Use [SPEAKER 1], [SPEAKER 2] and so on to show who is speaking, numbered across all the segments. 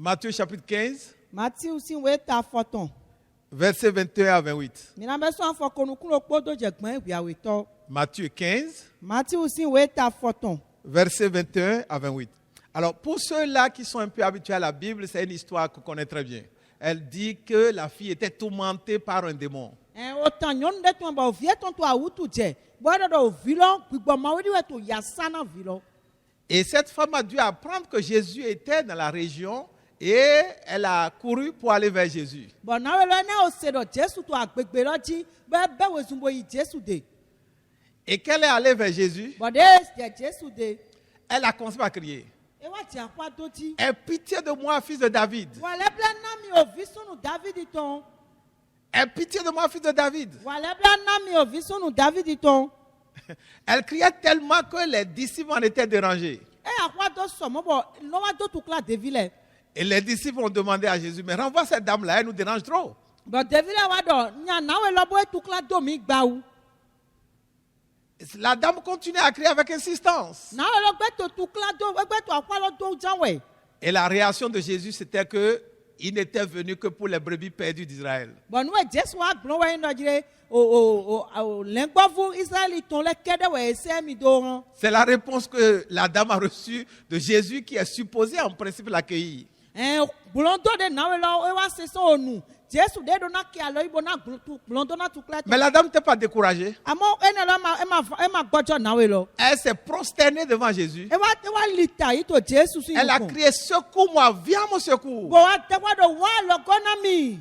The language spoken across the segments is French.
[SPEAKER 1] Matthieu chapitre 15,
[SPEAKER 2] Matthieu si we ta foton.
[SPEAKER 1] versets 21 à 28.
[SPEAKER 2] Mina be so afọ konukun okpodo jegbon ewiawe to.
[SPEAKER 1] Matthieu 15,
[SPEAKER 2] Matthieu si we ta foton.
[SPEAKER 1] versets 21 à 28. Alors, pour ceux-là qui sont un peu habitués à la Bible, c'est une histoire qu'on connaît très bien. Elle dit que la fille était tourmentée par un démon.
[SPEAKER 2] Autant nyon de ton ba vie ton to awutu je. Bodo do vilo gbigbo mawidi we to yasana vilo.
[SPEAKER 1] Et cette femme a dû apprendre que Jésus était dans la région et elle a couru pour aller vers Jésus.
[SPEAKER 2] Bon na we lo na o se do Jesu to agbegbe lo ji be we zumbo yi Jesu de.
[SPEAKER 1] Et qu'elle est allée vers Jésus,
[SPEAKER 2] But de Jesu de.
[SPEAKER 1] elle a commencé à crier.
[SPEAKER 2] E wa ti apa to ji.
[SPEAKER 1] Aie pitié de moi, fils de David.
[SPEAKER 2] Wale bla na mi o visunu David ton.
[SPEAKER 1] Aie pitié de moi, fils de David.
[SPEAKER 2] Wale bla na mi o visunu David ton.
[SPEAKER 1] Elle criait tellement que les disciples en étaient dérangés.
[SPEAKER 2] E akwa do so mo bo lo wa do tukla devile.
[SPEAKER 1] Et les disciples ont demandé à Jésus, mais renvoie cette dame-là, elle nous dérange trop.
[SPEAKER 2] But devile wa do nya na we lo bo tukla do mi gba u.
[SPEAKER 1] La dame continuait à crier avec insistance.
[SPEAKER 2] Na we lo gbe to tukla do we gbe to akwa lo do janwe.
[SPEAKER 1] Et la réaction de Jésus, c'était qu'il n'était venu que pour les brebis perdues d'Israël.
[SPEAKER 2] Bon nous Jesu wa gbon we no jire o lengbovu Israel ton le kede we se mi do ran.
[SPEAKER 1] C'est la réponse que la dame a reçue de Jésus qui est supposé en principe l'accueillir.
[SPEAKER 2] Blondo de na we lo e wa se so onu. Jesu de do na ki alo ibo na blondo na tukla.
[SPEAKER 1] Mais la dame n'était pas découragée.
[SPEAKER 2] Amo ene lo ma gbojo na we lo.
[SPEAKER 1] Elle s'est prosternée devant Jésus.
[SPEAKER 2] E wa lita yi to Jesu si.
[SPEAKER 1] Elle a crié, secours-moi, viens mon secours.
[SPEAKER 2] Bo wa te wa do wa lo gona mi.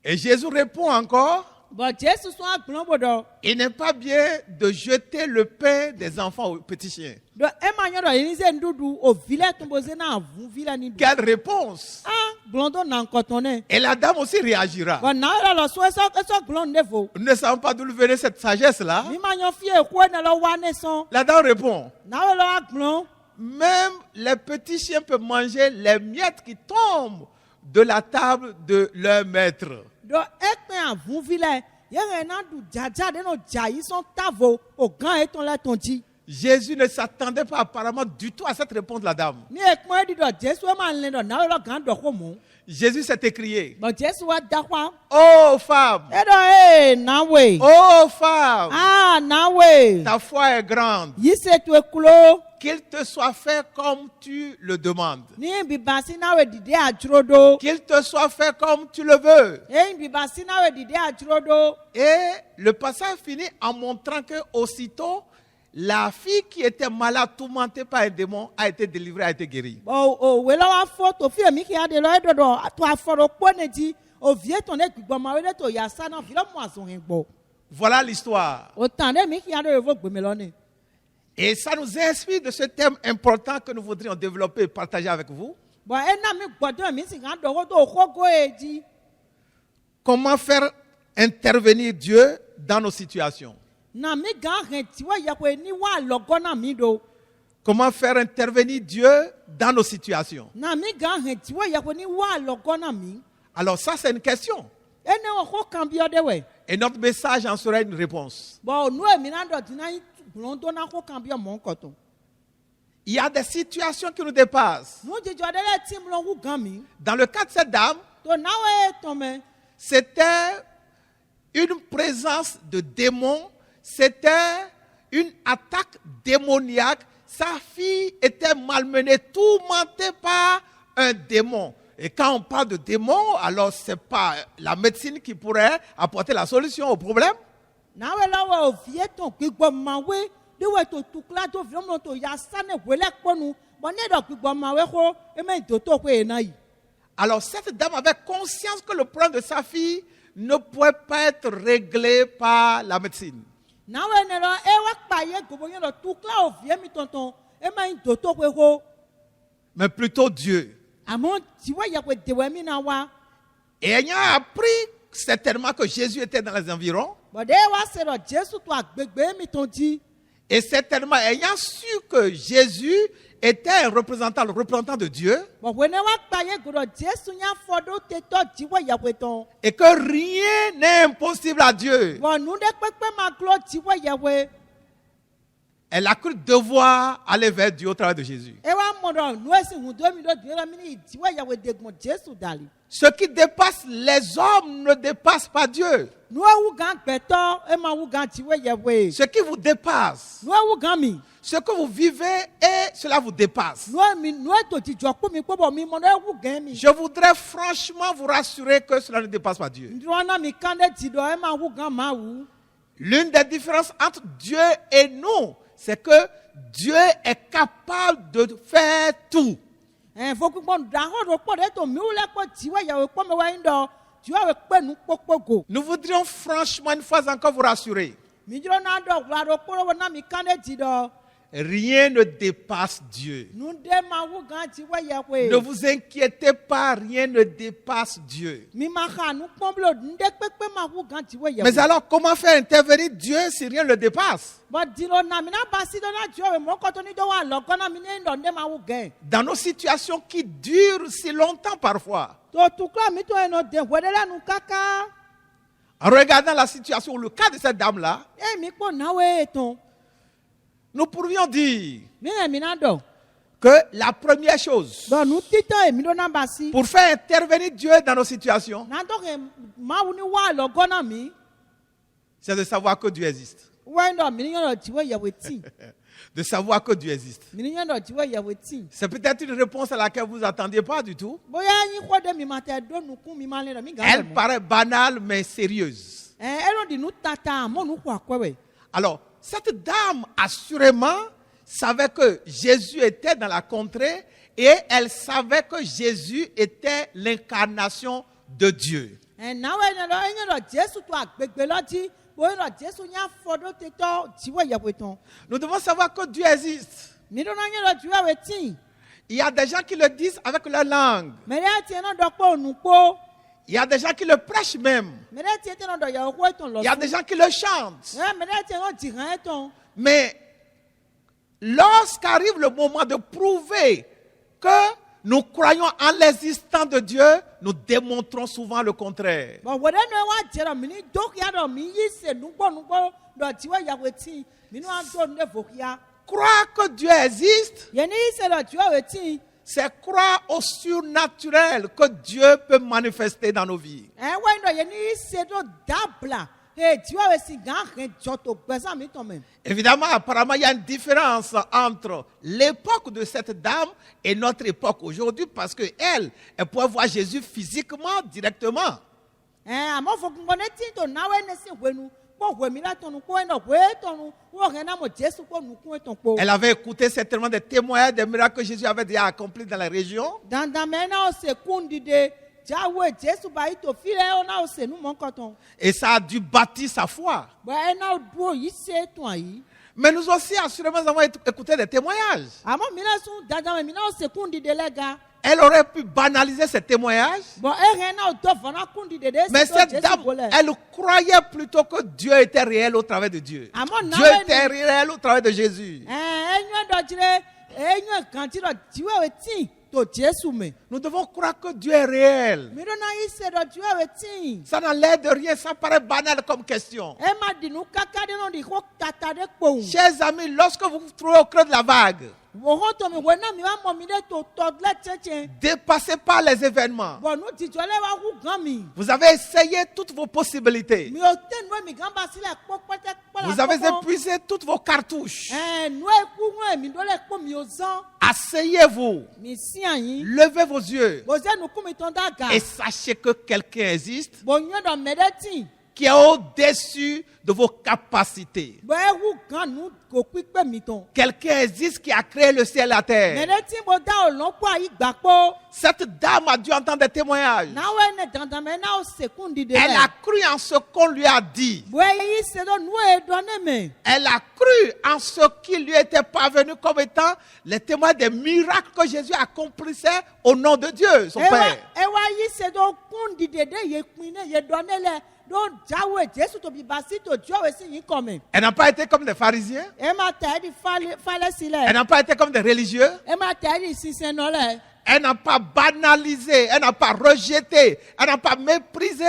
[SPEAKER 1] Et Jésus répond encore,
[SPEAKER 2] But Jesu so agbon bodo.
[SPEAKER 1] il n'est pas bien de jeter le pain des enfants aux petits chiens.
[SPEAKER 2] Do e ma nyo do yin se ndudu o vile tumbo ze na avun vile ni.
[SPEAKER 1] Quelle réponse!
[SPEAKER 2] Blondo na nkotone.
[SPEAKER 1] Et la dame aussi réagira.
[SPEAKER 2] But na lo so eso blonde fo.
[SPEAKER 1] Nous ne savons pas d'où venait cette sagesse-là.
[SPEAKER 2] Mi ma nyo fie ko na lo wa ne son.
[SPEAKER 1] La dame répond,
[SPEAKER 2] Na lo agbon.
[SPEAKER 1] même les petits chiens peuvent manger les miettes qui tombent de la table de leur maître.
[SPEAKER 2] Do ekpe avun vile. Ye na du jaja de no jayi son tavo o gan e ton la tonji.
[SPEAKER 1] Jésus ne s'attendait pas apparemment du tout à cette réponse de la dame.
[SPEAKER 2] Ni ekmo e di do Jesu e ma le do na lo gan do ko mu.
[SPEAKER 1] Jésus s'est écrié,
[SPEAKER 2] But Jesu wa da kwa.
[SPEAKER 1] oh femme,
[SPEAKER 2] E do na we.
[SPEAKER 1] oh femme,
[SPEAKER 2] Na we.
[SPEAKER 1] ta foi est grande.
[SPEAKER 2] Yi se tu ekulo.
[SPEAKER 1] Qu'il te soit fait comme tu le demandes.
[SPEAKER 2] Ni bibasi na we dide ajrodo.
[SPEAKER 1] Qu'il te soit fait comme tu le veux.
[SPEAKER 2] Bibasi na we dide ajrodo.
[SPEAKER 1] Et le passage finit en montrant que aussitôt, la fille qui était malade, tourmentée par un démon, a été délivrée, a été guérie.
[SPEAKER 2] We lo wa fo to fi mi ki ade lo edo do to aforo poneji o vie ton e gbigbo ma we to ya sa na fi lo mu asun gbo.
[SPEAKER 1] Voilà l'histoire.
[SPEAKER 2] O tan de mi ki ade vo gbe mi lo ni.
[SPEAKER 1] Et ça nous inspire de ce thème important que nous voudrions développer et partager avec vous.
[SPEAKER 2] Bo e na mi gbodo mi si kan do ko to ko eji.
[SPEAKER 1] Comment faire intervenir Dieu dans nos situations?
[SPEAKER 2] Na mi gan ren ti wa ya ko ni wa logo na mi do.
[SPEAKER 1] Comment faire intervenir Dieu dans nos situations?
[SPEAKER 2] Na mi gan ren ti wa ya ko ni wa logo na mi.
[SPEAKER 1] Alors ça, c'est une question.
[SPEAKER 2] Ene wo ko kan bi ode we.
[SPEAKER 1] Et notre message en sera une réponse.
[SPEAKER 2] Bo nu e mi na do ti na blondo na ko kan bi o mo nkoto.
[SPEAKER 1] Il y a des situations qui nous dépassent.
[SPEAKER 2] Nu je jo de le ti mlo wu gan mi.
[SPEAKER 1] Dans le cas de cette dame,
[SPEAKER 2] To na we to me.
[SPEAKER 1] c'était une présence de démons, c'était une attaque démoniaque. Sa fille était malmenée, tourmentée par un démon. Et quand on parle de démon, alors ce n'est pas la médecine qui pourrait apporter la solution au problème.
[SPEAKER 2] Na we la wa vie ton gbigbo ma we de we to tukla to fi mo to ya sane wele ponu bo ne do gbigbo ma we ko e me do to ko e na yi.
[SPEAKER 1] Alors cette dame avait conscience que le problème de sa fille ne pouvait pas être réglé par la médecine.
[SPEAKER 2] Na we ne lo e wa pa ye gobo yen lo tukla o vie mi tonton e me do to ko
[SPEAKER 1] Mais plutôt Dieu.
[SPEAKER 2] amon ti wa ya ko de we mi na wa.
[SPEAKER 1] Et ayant appris certainement que Jésus était dans les environs,
[SPEAKER 2] Bo de wa se ro Jesu to agbegbe mi tonji.
[SPEAKER 1] et certainement ayant su que Jésus était un représentant, le représentant de Dieu,
[SPEAKER 2] Bo we ne wa pa ye godo Jesu nya fodo te to ti wa ya ko ton.
[SPEAKER 1] et que rien n'est impossible à Dieu,
[SPEAKER 2] Bo nu de pepe ma glo ti wa ya we.
[SPEAKER 1] Elle a cru devoir aller vers Dieu au travers de Jésus.
[SPEAKER 2] ewa mɔdɔ nu esi ŋu do mi do diɛ la mi ni tiwɛ yawo degbɔn Jesu dali.
[SPEAKER 1] Ce qui dépasse les hommes ne dépasse pas Dieu.
[SPEAKER 2] Nu ewu gan gbɛtɔ ema wu gan tiwɛ yawoe.
[SPEAKER 1] Ce qui vous dépasse,
[SPEAKER 2] Nu ewu gan mi.
[SPEAKER 1] ce que vous vivez, et cela vous dépasse.
[SPEAKER 2] Nu mi nu eto dzidzɔ kpɔ mi kpɔbɔ mi mɔ ne ewu gan mi.
[SPEAKER 1] Je voudrais franchement vous rassurer que cela ne dépasse pas Dieu.
[SPEAKER 2] Ndrɔna mi kan de ti dɔ ema wu gan ma wu.
[SPEAKER 1] L'une des différences entre Dieu et nous, c'est que Dieu est capable de faire tout.
[SPEAKER 2] Fokukpɔ dahɔ do kpɔ de to mi wu lɛ kpɔ tiwɛ yawo kpɔ mi wa yin dɔ tiwɛ kpɛ nu kpɔkpɔ go.
[SPEAKER 1] Nous voudrions franchement une fois encore vous rassurer.
[SPEAKER 2] Mi dzrɔna dɔ wla do kpɔ do na mi kan de ti dɔ.
[SPEAKER 1] Rien ne dépasse Dieu.
[SPEAKER 2] Nu de ma wu gan tiwɛ yawoe.
[SPEAKER 1] Ne vous inquiétez pas, rien ne dépasse Dieu.
[SPEAKER 2] Mi ma xa nu kpɔm blo nu de kpekpe ma wu gan tiwɛ yawoe.
[SPEAKER 1] Mais alors, comment faire intervenir Dieu si rien ne le dépasse?
[SPEAKER 2] Bɔn dilo na mi na ba si dɔ na tiwɛ mɔ kɔtɔ ni dɔ wa lɔ gɔna mi ne dɔ ne ma wu gɛn.
[SPEAKER 1] Dans nos situations qui durent si longtemps parfois,
[SPEAKER 2] To tukura mi to yen nɔ den wɛrɛ la nu kaka.
[SPEAKER 1] en regardant la situation, le cas de cette dame-là,
[SPEAKER 2] E mi kpɔ nawe etɔn.
[SPEAKER 1] nous pourrions dire
[SPEAKER 2] Mi yɛ mi na dɔ.
[SPEAKER 1] que la première chose,
[SPEAKER 2] Bɔn nu titɔ ye mi do na ba si.
[SPEAKER 1] pour faire intervenir Dieu dans nos situations,
[SPEAKER 2] Na tɔ ke mawu ni wa lɔ gɔna mi.
[SPEAKER 1] c'est de savoir que Dieu existe.
[SPEAKER 2] Wɛn dɔ mi ni yɛn dɔ tiwɛ yawoe ti.
[SPEAKER 1] De savoir que Dieu existe.
[SPEAKER 2] Mi ni yɛn dɔ tiwɛ yawoe ti.
[SPEAKER 1] C'est peut-être une réponse à laquelle vous n'attendiez pas du tout.
[SPEAKER 2] Boya yin kɔ de mi ma tɛ do nukun mi ma lɛ dɔ mi gan
[SPEAKER 1] Elle
[SPEAKER 2] dɛ mɔ.
[SPEAKER 1] paraît banale mais sérieuse.
[SPEAKER 2] Ɛrɔ di nu tata mɔ nu kɔ akɔwɛ.
[SPEAKER 1] Alors, cette dame, assurément, savait que Jésus était dans la contrée et elle savait que Jésus était l'incarnation de Dieu.
[SPEAKER 2] Nawe ne dɔ enye dɔ Jesu to agbegbe lɔ dzi. Boye dɔ Jesu nya fɔ do te tɔ tiwɛ yawoe tɔn.
[SPEAKER 1] Nous devons savoir que Dieu existe.
[SPEAKER 2] Mi do na nye dɔ tiwɛ yawoe ti.
[SPEAKER 1] Il y a des gens qui le disent avec leur langue.
[SPEAKER 2] Mɛ ɖe tie na dɔ kpɔ onu kpo.
[SPEAKER 1] Il y a des gens qui le prêchent même.
[SPEAKER 2] Mɛ ɖe tie te na dɔ yawo ko etɔn lɔ.
[SPEAKER 1] Il y a des gens qui le chantent.
[SPEAKER 2] Mɛ ɖe tie na dzi hã etɔn.
[SPEAKER 1] Mais lorsqu'arrive le moment de prouver que nous croyons en l'existence de Dieu, nous démontrons souvent le contraire.
[SPEAKER 2] Bɔn wɛrɛ ne wa dze dɔ mi ni dokia dɔ mi yi se nugbɔ dɔ tiwɛ yawoe ti. Mi nu ato ne vokia.
[SPEAKER 1] Croire que Dieu existe,
[SPEAKER 2] Yɛ ni yi se dɔ tiwɛ yawoe ti.
[SPEAKER 1] c'est croire au surnaturel que Dieu peut manifester dans nos vies.
[SPEAKER 2] Wɛn dɔ yɛ ni yi se do dabla. Tiwɛ yawoe si gan hɛn jɔto gbɛsa mi tɔn mɛ.
[SPEAKER 1] Évidemment, apparemment, il y a une différence entre l'époque de cette dame et notre époque aujourd'hui parce qu'elle pouvait voir Jésus physiquement, directement.
[SPEAKER 2] Àmọ́ fọkùnkùn ne ti to nawe ne si wenu. Kpɔ hwe mi la tɔnu kpɔ yen dɔ hwe tɔnu. Wɔ hɛn na mo Jesu kpɔ nukun etɔn kpɔ.
[SPEAKER 1] Elle avait écouté certainement des témoignages, des miracles que Jésus avait déjà accomplis dans la région.
[SPEAKER 2] Dandamɛ na o se kun dide. Jawe Jesu ba yi to fi lɛ o na o se nu mɔ kɔtɔn.
[SPEAKER 1] Et ça a dû bâtir sa foi.
[SPEAKER 2] Bɔn ɛna o duro yi se tɔn ayi.
[SPEAKER 1] Mais nous aussi, assurément, nous avons écouté des témoignages.
[SPEAKER 2] Àmọ́ mi la sun dandamɛ mi na o se kun dide lɛ ga.
[SPEAKER 1] Elle aurait pu banaliser ces témoignages.
[SPEAKER 2] Bɔn e hɛn na o dɔ fana kun dide de
[SPEAKER 1] Mais
[SPEAKER 2] se
[SPEAKER 1] cette
[SPEAKER 2] to Jesu
[SPEAKER 1] dame,
[SPEAKER 2] ko lɛ.
[SPEAKER 1] elle croyait plutôt que Dieu était réel au travers de Dieu.
[SPEAKER 2] Àmọ́
[SPEAKER 1] Dieu
[SPEAKER 2] nawe
[SPEAKER 1] était
[SPEAKER 2] ni.
[SPEAKER 1] réel au travers de Jésus.
[SPEAKER 2] Enyɔ dɔ dzre enyɔ ganti dɔ tiwɛ yawoe ti to Jesu mɛ.
[SPEAKER 1] Nous devons croire que Dieu est réel.
[SPEAKER 2] Mi do na yi se dɔ tiwɛ yawoe ti.
[SPEAKER 1] Ça n'enlève de rien, ça paraît banal comme question.
[SPEAKER 2] E ma di nu kaka de na di ko tata de kpohun.
[SPEAKER 1] Chers amis, lorsque vous vous trouvez au creux de la vague,
[SPEAKER 2] Wòhó tomi wò na mi wa mọ mi de to tɔ lɛ tsɛtsɛ.
[SPEAKER 1] dépassez pas les événements.
[SPEAKER 2] Bɔn nu dzidzɔ lɛ wa wu gan mi.
[SPEAKER 1] Vous avez essayé toutes vos possibilités.
[SPEAKER 2] Mi o te nu mi gan ba si lɛ kpɔ kpɛtɛ kpɔ la
[SPEAKER 1] Vous avez
[SPEAKER 2] kpɔkɔ.
[SPEAKER 1] épuisé toutes vos cartouches.
[SPEAKER 2] Nu eku ŋu mi do lɛ kpɔ mi o zɔn.
[SPEAKER 1] Asseyez-vous,
[SPEAKER 2] Mi si anyi.
[SPEAKER 1] levez vos yeux
[SPEAKER 2] Bɔn se nuku mi tɔn da ga.
[SPEAKER 1] et sachez que quelqu'un existe
[SPEAKER 2] Bɔn nyɔ dɔ mɛ de ti.
[SPEAKER 1] qui est au-dessus de vos capacités.
[SPEAKER 2] Bɔn ewu gan nu ko kpikpɛ mi tɔn.
[SPEAKER 1] Quelqu'un existe qui a créé le ciel et la
[SPEAKER 2] Mɛ
[SPEAKER 1] terre.
[SPEAKER 2] de ti bo da o lɔn kpɔ ayi gba kpɔ.
[SPEAKER 1] Cette dame a dû entendre des témoignages.
[SPEAKER 2] N'awo ne dandamɛ n'awo sekun di de
[SPEAKER 1] Elle
[SPEAKER 2] lɛ.
[SPEAKER 1] a cru en ce qu'on lui a dit.
[SPEAKER 2] Bɔn eyi se do nu e dɔ ne mɛ.
[SPEAKER 1] Elle a cru en ce qui lui était parvenu comme étant les témoins des miracles que Jésus accomplissait au nom de Dieu, son Père.
[SPEAKER 2] Ewa yi se do kun di de ye kun ne ye dɔ ne lɛ. Do jawe Jesu to bi basi to jɔwe si yi kɔmɛ.
[SPEAKER 1] Elle n'a pas été comme des pharisiens.
[SPEAKER 2] E ma tɛ di falɛ si
[SPEAKER 1] Elle
[SPEAKER 2] lɛ.
[SPEAKER 1] n'a pas été comme des religieux.
[SPEAKER 2] E ma tɛ di sinsɛn nɔ lɛ.
[SPEAKER 1] Elle n'a pas banalisé, elle n'a pas rejeté, elle n'a pas méprisé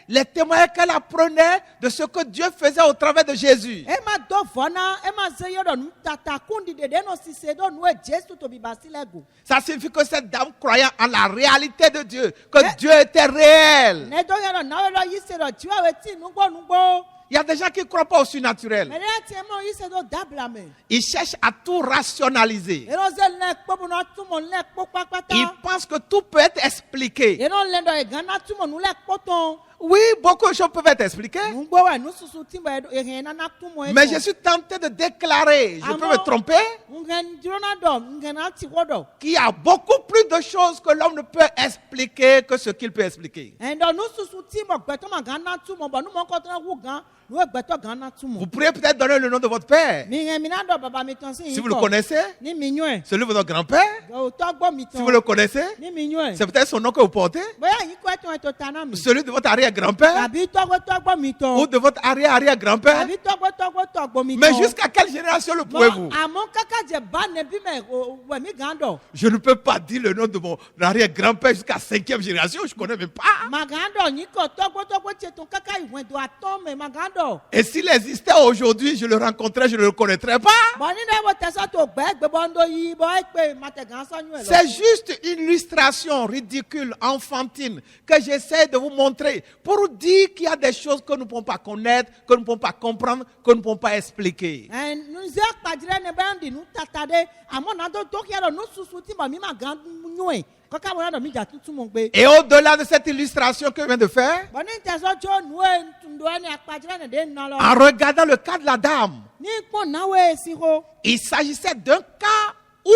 [SPEAKER 1] les témoignages qu'elle apprenait de ce que Dieu faisait au travers de Jésus.
[SPEAKER 2] ema do vɔna ema ze yɔ ɖɔ nu tata kundi ɖeɖe nɔ sise ɖo nue Jesu to bibasi le go.
[SPEAKER 1] Ça signifie que cette dame croyait en la réalité de Dieu, que Dieu était réel.
[SPEAKER 2] Ne do yɔ ɖɔ nawo ɖɔ yi se ɖɔ tiwa weti nugbo.
[SPEAKER 1] Il y a des gens qui ne croient pas au surnaturel.
[SPEAKER 2] Mɛ ɖe tie mɔ yi se ɖo dabla me.
[SPEAKER 1] Ils cherchent à tout rationaliser.
[SPEAKER 2] Yenɔ ze lɛ kpɔ bɔ na tumɔ lɛ kpɔ kpakpata.
[SPEAKER 1] Ils pensent que tout peut être expliqué.
[SPEAKER 2] Yenɔ lɛ ɖɔ egana tumɔ nu lɛ kpɔ tɔn.
[SPEAKER 1] Oui, beaucoup de choses peuvent être expliquées.
[SPEAKER 2] Nugbo wa nususu ti bɔ ehɛn nana tumɔ.
[SPEAKER 1] Mais je suis tenté de déclarer, je peux me tromper,
[SPEAKER 2] Ngɛn dirona dɔ ngɛna ti wɔ dɔ.
[SPEAKER 1] qu'il y a beaucoup plus de choses que l'homme ne peut expliquer que ce qu'il peut expliquer.
[SPEAKER 2] Ɛndɔ nususu ti bɔ gbɛtɔ ma gana tumɔ bɔ numɔ kɔtɔ wu gan nu gbɛtɔ gana tumɔ.
[SPEAKER 1] Vous pourriez peut-être donner le nom de votre père,
[SPEAKER 2] Mi ŋɛ mina dɔ baba mi tɔn si
[SPEAKER 1] si vous le connaissez,
[SPEAKER 2] Ni mi nyɔɛ.
[SPEAKER 1] celui de votre grand-père,
[SPEAKER 2] O tɔ gbɔ mi
[SPEAKER 1] si vous le
[SPEAKER 2] tɔn.
[SPEAKER 1] connaissez,
[SPEAKER 2] Ni mi nyɔɛ.
[SPEAKER 1] c'est peut-être son nom que vous portez,
[SPEAKER 2] Bóyá yìí kọ́ ẹ̀tọ́ ẹ̀tọ́ tana mi.
[SPEAKER 1] celui de votre arrière-grand-père,
[SPEAKER 2] Tàbí tọ́gbọ́tọ́gbọ́ mi tán.
[SPEAKER 1] ou de votre arrière-arrière-grand-père.
[SPEAKER 2] Tàbí tọ́gbọ́tọ́gbọ́ mi tán.
[SPEAKER 1] Mais jusqu'à quelle génération le pouvez-vous?
[SPEAKER 2] Àmọ́ káká jẹ bá nẹbí mẹ wẹ̀mí gan dọ̀.
[SPEAKER 1] Je ne peux pas dire le nom de mon arrière-grand-père jusqu'à 5e génération, je ne connais même pas.
[SPEAKER 2] Màgán dọ̀ yìí kọ̀ tọ́gbọ́tọ́gbọ́ tètò káká ìwọ̀n ìdò àtọ́ mẹ màgán dọ̀.
[SPEAKER 1] Et s'il existait aujourd'hui, je le rencontrais, je ne le connaîtrais pas.
[SPEAKER 2] Bọ̀ nínú ẹ̀wọ̀ tẹ̀sán tó gbẹ́ gbẹ́bọ̀ ń do yìí bọ̀ ẹ̀ pé màtẹ̀gán sọ́yún ẹ̀ lọ.
[SPEAKER 1] C'est juste une illustration ridicule, enfantine, que j'essaie de vous montrer pour dire qu'il y a des choses que nous ne pouvons pas connaître, que nous ne pouvons pas comprendre, que nous ne pouvons pas expliquer.
[SPEAKER 2] Nùzí àpàdé ne bẹ́ẹ̀ di nu tata dé àmọ́ náà tó tó kí ẹ lọ nu susu tí mọ̀ mí màgán nyún ẹ̀ kọ́ká wọn lọ́dọ̀ mi jà tuntun mọ̀ gbé.
[SPEAKER 1] Et au-delà de cette illustration que je viens de faire,
[SPEAKER 2] Bọ̀ ní tẹ̀sán tó nu ẹ̀ ntùndó ẹ̀ ní àpàdé ne dé nà lọ.
[SPEAKER 1] en regardant le cas de la dame,
[SPEAKER 2] Ní pọ̀ náwó ẹ̀ sí ho.
[SPEAKER 1] il s'agissait d'un cas où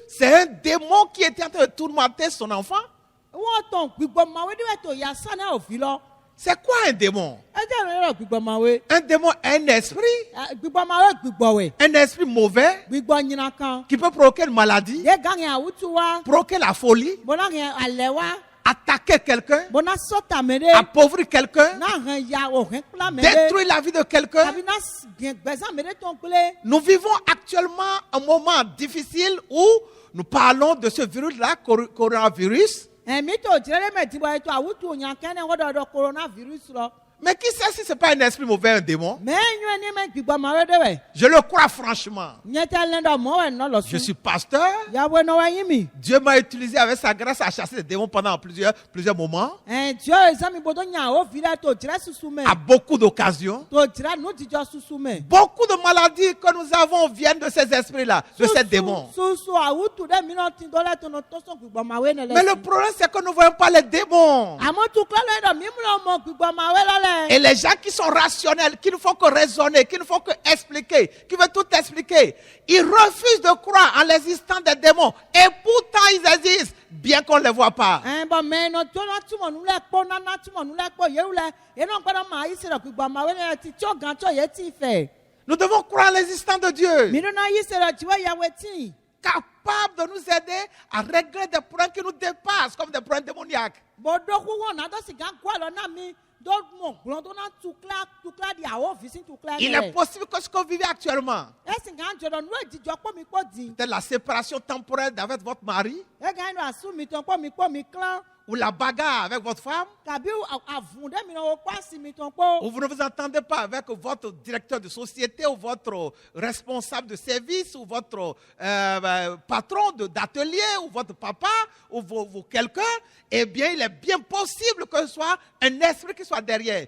[SPEAKER 1] c'est un démon qui était en train de tourmenter son enfant.
[SPEAKER 2] Wọ́n tàn gbígbọ́ màwé níwẹ̀ tó yà sánà òfin lọ.
[SPEAKER 1] C'est quoi un démon?
[SPEAKER 2] Ẹ jẹ́ ìrìn rẹ̀ gbígbọ́ màwé.
[SPEAKER 1] Un démon est un esprit,
[SPEAKER 2] Gbígbọ́ màwé gbígbọ́ wẹ̀.
[SPEAKER 1] un esprit mauvais
[SPEAKER 2] Gbígbọ́ nyina kan.
[SPEAKER 1] qui peut provoquer une maladie,
[SPEAKER 2] Yé gan yẹn àwùjọ wa.
[SPEAKER 1] provoquer la folie,
[SPEAKER 2] Bọ́lá yẹn àlẹ́ wa.
[SPEAKER 1] attaquer quelqu'un,
[SPEAKER 2] Bọ́lá sọ́tà mẹ́lẹ́.
[SPEAKER 1] appauvrir quelqu'un,
[SPEAKER 2] Náà hàn ya òhìn kúlá mẹ́lẹ́.
[SPEAKER 1] détruire la vie de quelqu'un.
[SPEAKER 2] Tàbí náà gbẹ̀sán mẹ́lẹ́ tó ń pélé.
[SPEAKER 1] Nous vivons actuellement un moment difficile où nous parlons de ce virus-là, coronavirus.
[SPEAKER 2] Ẹ̀mí tó jẹ́rẹ́ mẹ́tìbọ̀ ètò àwùjọ yàn kẹ́ni wọ́n dọ̀dọ̀ coronavirus lọ.
[SPEAKER 1] Mais qui sait si ce n'est pas un esprit mauvais, un démon?
[SPEAKER 2] Mẹ́yìn ẹni mẹ́ gbígbọ́ màwé dé wẹ̀.
[SPEAKER 1] Je le crois franchement.
[SPEAKER 2] Nyẹ́tẹ́ lẹ́dọ̀ mọ́wẹ́ náà lọ
[SPEAKER 1] Je
[SPEAKER 2] sùn.
[SPEAKER 1] suis pasteur.
[SPEAKER 2] Yàwé náà wáyé mi.
[SPEAKER 1] Dieu m'a utilisé avec sa grâce à chasser des démons pendant plusieurs moments,
[SPEAKER 2] Tí ó ìsámi gbọdọ̀ yàn ó fi dẹ́ tó jẹ́rẹ́ susu mẹ́.
[SPEAKER 1] à beaucoup d'occasions.
[SPEAKER 2] Tó jẹ́rẹ́ nù jíjọ susu mẹ́.
[SPEAKER 1] Beaucoup de maladies que nous avons viennent de ces esprits-là, de ces démons.
[SPEAKER 2] Susu àwùjọ dẹ́ mìíràn ti dọ́lẹ̀ tó nà tó sọ gbígbọ́ màwé nà
[SPEAKER 1] Mais le
[SPEAKER 2] lẹ́sìn.
[SPEAKER 1] problème, c'est que nous ne voyons pas les démons.
[SPEAKER 2] Àmọ́ tó kọ́ lẹ́dọ̀ mímúlò mọ̀ gbígbọ́ màwé lọ́lẹ̀.
[SPEAKER 1] Et les gens qui sont rationnels, qui ne font que raisonner, qui ne font que expliquer, qui veulent tout expliquer, ils refusent de croire en l'existence des démons. Et pourtant, ils existent, bien qu'on ne les voit pas.
[SPEAKER 2] Bɔn mɛ nɔ tó náà túmọ̀ nù lẹ́ kpọ́ náná túmọ̀ nù lẹ́ kpọ́ yẹ́wù lẹ́ yẹ́nà gbọ́dọ̀ máa yí sẹ̀rọ̀ gbígbọ́ màwé lẹ́ ti tí ó gan tí ó yẹ tí fẹ̀.
[SPEAKER 1] Nous devons croire en l'existence de Dieu,
[SPEAKER 2] Mìíràn náà yí sẹ̀rọ̀ tí wọ́n yàwé tí.
[SPEAKER 1] capable de nous aider à régler des problèmes qui nous dépassent, comme des problèmes démoniaques.
[SPEAKER 2] Bɔ̀dọ̀ kú wọn náà dọ́sì gán kú àlọ́ náà mi dọ́gbọ̀n gbọ́n tó náà tukla di àwọ̀ òfìsí tukla
[SPEAKER 1] Il est possible que ce que vous vivez actuellement,
[SPEAKER 2] ẹ̀sìn kan jọ̀dọ̀ nù èjìjọ́ pọ̀ mi pọ̀ dì.
[SPEAKER 1] c'est la séparation temporaire avec votre mari,
[SPEAKER 2] Ẹ̀gá inú àsún mi tán pọ̀ mi clan.
[SPEAKER 1] ou la bagarre avec votre femme,
[SPEAKER 2] Tàbí àfùndé mi náà wọ́n pàṣẹ mi tán pọ̀.
[SPEAKER 1] ou vous ne vous entendez pas avec votre directeur de société, ou votre responsable de service, ou votre patron d'atelier, ou votre papa, ou quelqu'un, eh bien, il est bien possible que ce soit un esprit qui soit derrière.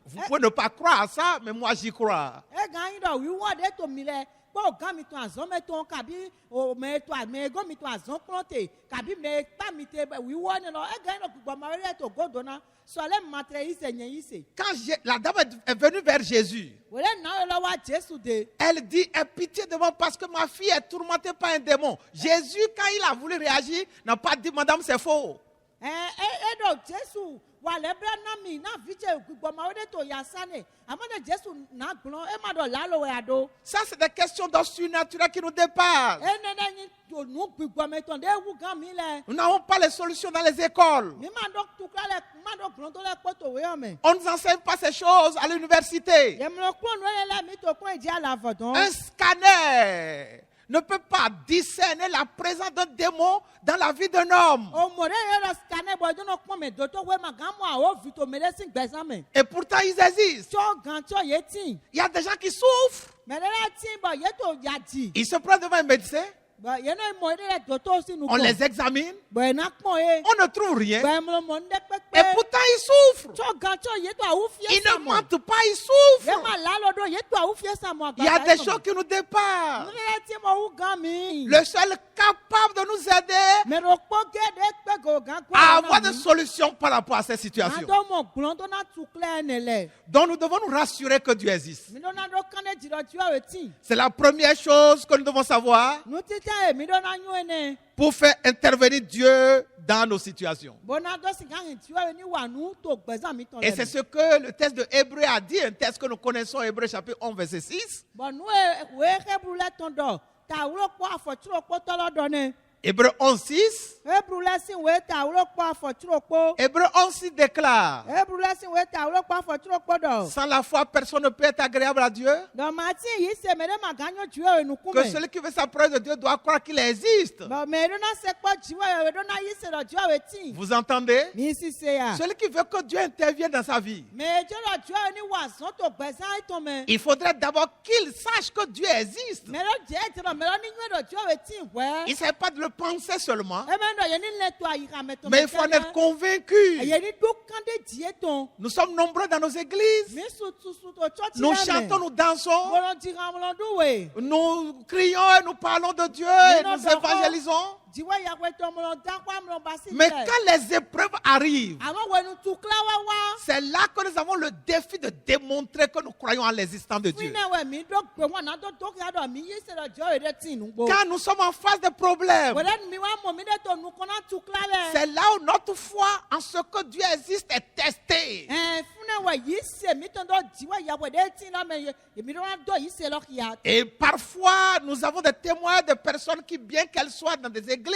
[SPEAKER 1] Vous pouvez ne pas croire à ça, mais moi, j'y crois.
[SPEAKER 2] Ẹ̀gá inú àwíwọ́ dé tó mi lẹ̀. Kpɔ gã mi tɔn azɔn mɛ tɔn kabi o mɛ tɔn mɛ ego mi tɔn azɔn kplɔn te kabi mɛ kpa mi te wiwɔ ne lɔ ega yi nɔ gbɔgbɔ ma wɛrɛ to godo na sɔlɛ matre yi se nye yi se.
[SPEAKER 1] Quand la dame est venue vers Jésus,
[SPEAKER 2] Wòle na yɔ lɔ wa Jésus de.
[SPEAKER 1] elle dit, aie pitié de moi parce que ma fille est tourmentée par un démon. Jésus, quand il a voulu réagir, n'a pas dit, madame, c'est faux.
[SPEAKER 2] Eɖo Jésus wàlẹ̀ bẹ́ẹ̀ ná mi ná fìdíje gbogbo ma wẹ́rẹ́ tó yà sánẹ̀ àmọ́ ne Jésus ná gblɔ ema dɔ lalo wẹ̀ ado.
[SPEAKER 1] Ça, c'est des questions d'ordre surnaturel qui nous dépassent.
[SPEAKER 2] Enene nyi to nu gbogbo mɛ tɔn de ewu gã mi lɛ.
[SPEAKER 1] Nous n'avons pas les solutions dans les écoles.
[SPEAKER 2] Mi ma dɔ tukla lɛ ma dɔ gblɔ tó lɛ kpɔtò wéyɔ mɛ.
[SPEAKER 1] On ne nous enseigne pas ces choses à l'université.
[SPEAKER 2] Yɛmlɔ kplɔ nu yɛ lɛ mi to kplɔ ìdí àlàfɔ dɔn.
[SPEAKER 1] Un scanner ne peut pas discerner la présence d'un démon dans la vie d'un homme.
[SPEAKER 2] o mo ɖe ye ɖe scanner bɔ edze kpɔm me doto wo ma gã mo awo vi to me ɖe si gbɛzã me
[SPEAKER 1] Et pourtant, ils existent.
[SPEAKER 2] tsɔ gã tsɔ ye ti
[SPEAKER 1] Il y a des gens qui souffrent.
[SPEAKER 2] me ɖe ɖe ti bɔ ye to ya dzi
[SPEAKER 1] Ils se prennent devant un médecin.
[SPEAKER 2] bɔ ye ne mo ɖe ɖe doto si nu
[SPEAKER 1] On les examine.
[SPEAKER 2] bɔ ye na kpɔn ye
[SPEAKER 1] On ne trouve rien.
[SPEAKER 2] bɔ emlɔ mo nu ɖe
[SPEAKER 1] Et
[SPEAKER 2] kpekpe
[SPEAKER 1] pourtant, ils souffrent.
[SPEAKER 2] tsɔ gã tsɔ ye to awu
[SPEAKER 1] Ils
[SPEAKER 2] fie sa
[SPEAKER 1] ne
[SPEAKER 2] mo
[SPEAKER 1] mentent pas, ils
[SPEAKER 2] ye
[SPEAKER 1] souffrent.
[SPEAKER 2] ma la lɔ ɖo ye to awu fie sa mo
[SPEAKER 1] Il y a des choses qui nous dépassent.
[SPEAKER 2] nu ɖe ti mo wu gã mi
[SPEAKER 1] Le seul capable de nous aider
[SPEAKER 2] me ɖo kpɔ ge ɖe kpe go gã kpɔ
[SPEAKER 1] à avoir des solutions par rapport à ces situations.
[SPEAKER 2] Ado mo gblɔ do na tu kle ne le.
[SPEAKER 1] Donc nous devons nous rassurer que Dieu existe.
[SPEAKER 2] Mi do na do kan de dzidɔ tsi awo ti.
[SPEAKER 1] C'est la première chose que nous devons savoir
[SPEAKER 2] Nu tita ye mi do na nyo ene.
[SPEAKER 1] pour faire intervenir Dieu dans nos situations.
[SPEAKER 2] Bo na do si kan hin ti awo ni wa nu to gbeza mi ton
[SPEAKER 1] Et
[SPEAKER 2] le.
[SPEAKER 1] c'est ce que le texte de Hébreu a dit, un texte que nous connaissons, Hébreu chapitre 11, verset 6.
[SPEAKER 2] Bo nu e we Hebrew le ton do. Ta wuro kpɔ afɔtsuro kpɔ tɔlɔ dɔ ne.
[SPEAKER 1] Hébreu 11, 6.
[SPEAKER 2] Hebrew le si we ta wuro kpɔ afɔtsuro kpɔ.
[SPEAKER 1] Hébreu 11, 6 déclare,
[SPEAKER 2] Hebrew le si we ta wuro kpɔ afɔtsuro kpɔ dɔ.
[SPEAKER 1] sans la foi, personne ne peut être agréable à Dieu.
[SPEAKER 2] Dɔ ma ti yi se me ɖe ma gã nyo dzi awo nuku
[SPEAKER 1] Que
[SPEAKER 2] me.
[SPEAKER 1] celui qui veut s'approcher de Dieu doit croire qu'il existe.
[SPEAKER 2] Bo me do na se kpɔ dzi awo do na yi se dɔ dzi awo ti.
[SPEAKER 1] Vous entendez?
[SPEAKER 2] Mi si se ya.
[SPEAKER 1] Celui qui veut que Dieu intervienne dans sa vie,
[SPEAKER 2] Me dze dɔ dzi awo ni wa zɔn to gbeza etɔ me.
[SPEAKER 1] il faudrait d'abord qu'il sache que Dieu existe.
[SPEAKER 2] Me ɖo dze ti dɔ me ɖo ni nyuie dɔ dzi awo ti
[SPEAKER 1] Il
[SPEAKER 2] wɛ.
[SPEAKER 1] ne s'agit pas de le penser seulement,
[SPEAKER 2] Eme dɔ ye ni le to ayi hame to
[SPEAKER 1] mais il faut en être convaincu.
[SPEAKER 2] Ye ni do kan de dzi etɔ.
[SPEAKER 1] Nous sommes nombreux dans nos églises.
[SPEAKER 2] Mi su to tsɔtsi
[SPEAKER 1] Nous
[SPEAKER 2] la
[SPEAKER 1] chantons,
[SPEAKER 2] me.
[SPEAKER 1] nous dansons,
[SPEAKER 2] Mɔlɔ dzi hã mɔlɔ do we.
[SPEAKER 1] nous crions et nous parlons de Dieu et nous évangélisons.
[SPEAKER 2] Dziwe yawe tɔ mɔlɔ da kɔ amlɔ basi
[SPEAKER 1] Mais
[SPEAKER 2] tɛ.
[SPEAKER 1] quand les épreuves arrivent,
[SPEAKER 2] Àwọn wɛnu tukla wa wa.
[SPEAKER 1] c'est là que nous avons le défi de démontrer que nous croyons en l'existence de Dieu.
[SPEAKER 2] Fine wɛ mi do gbe wɔn na do to kia dɔ mi yi se dɔ dzi awo ɖe ti nugbo.
[SPEAKER 1] Quand nous sommes en face de problèmes,
[SPEAKER 2] Wòle mi wa mɔ mi ɖe to nukɔna tukla lɛ.
[SPEAKER 1] c'est là où notre foi en ce que Dieu existe est testée.
[SPEAKER 2] Fune wɛ yi se mi tɔ dɔ dziwe yawe ɖe ti la me ye mi do na dɔ yi se lɔ kia.
[SPEAKER 1] Et parfois, nous avons des témoins de personnes qui, bien qu'elles soient dans des églises,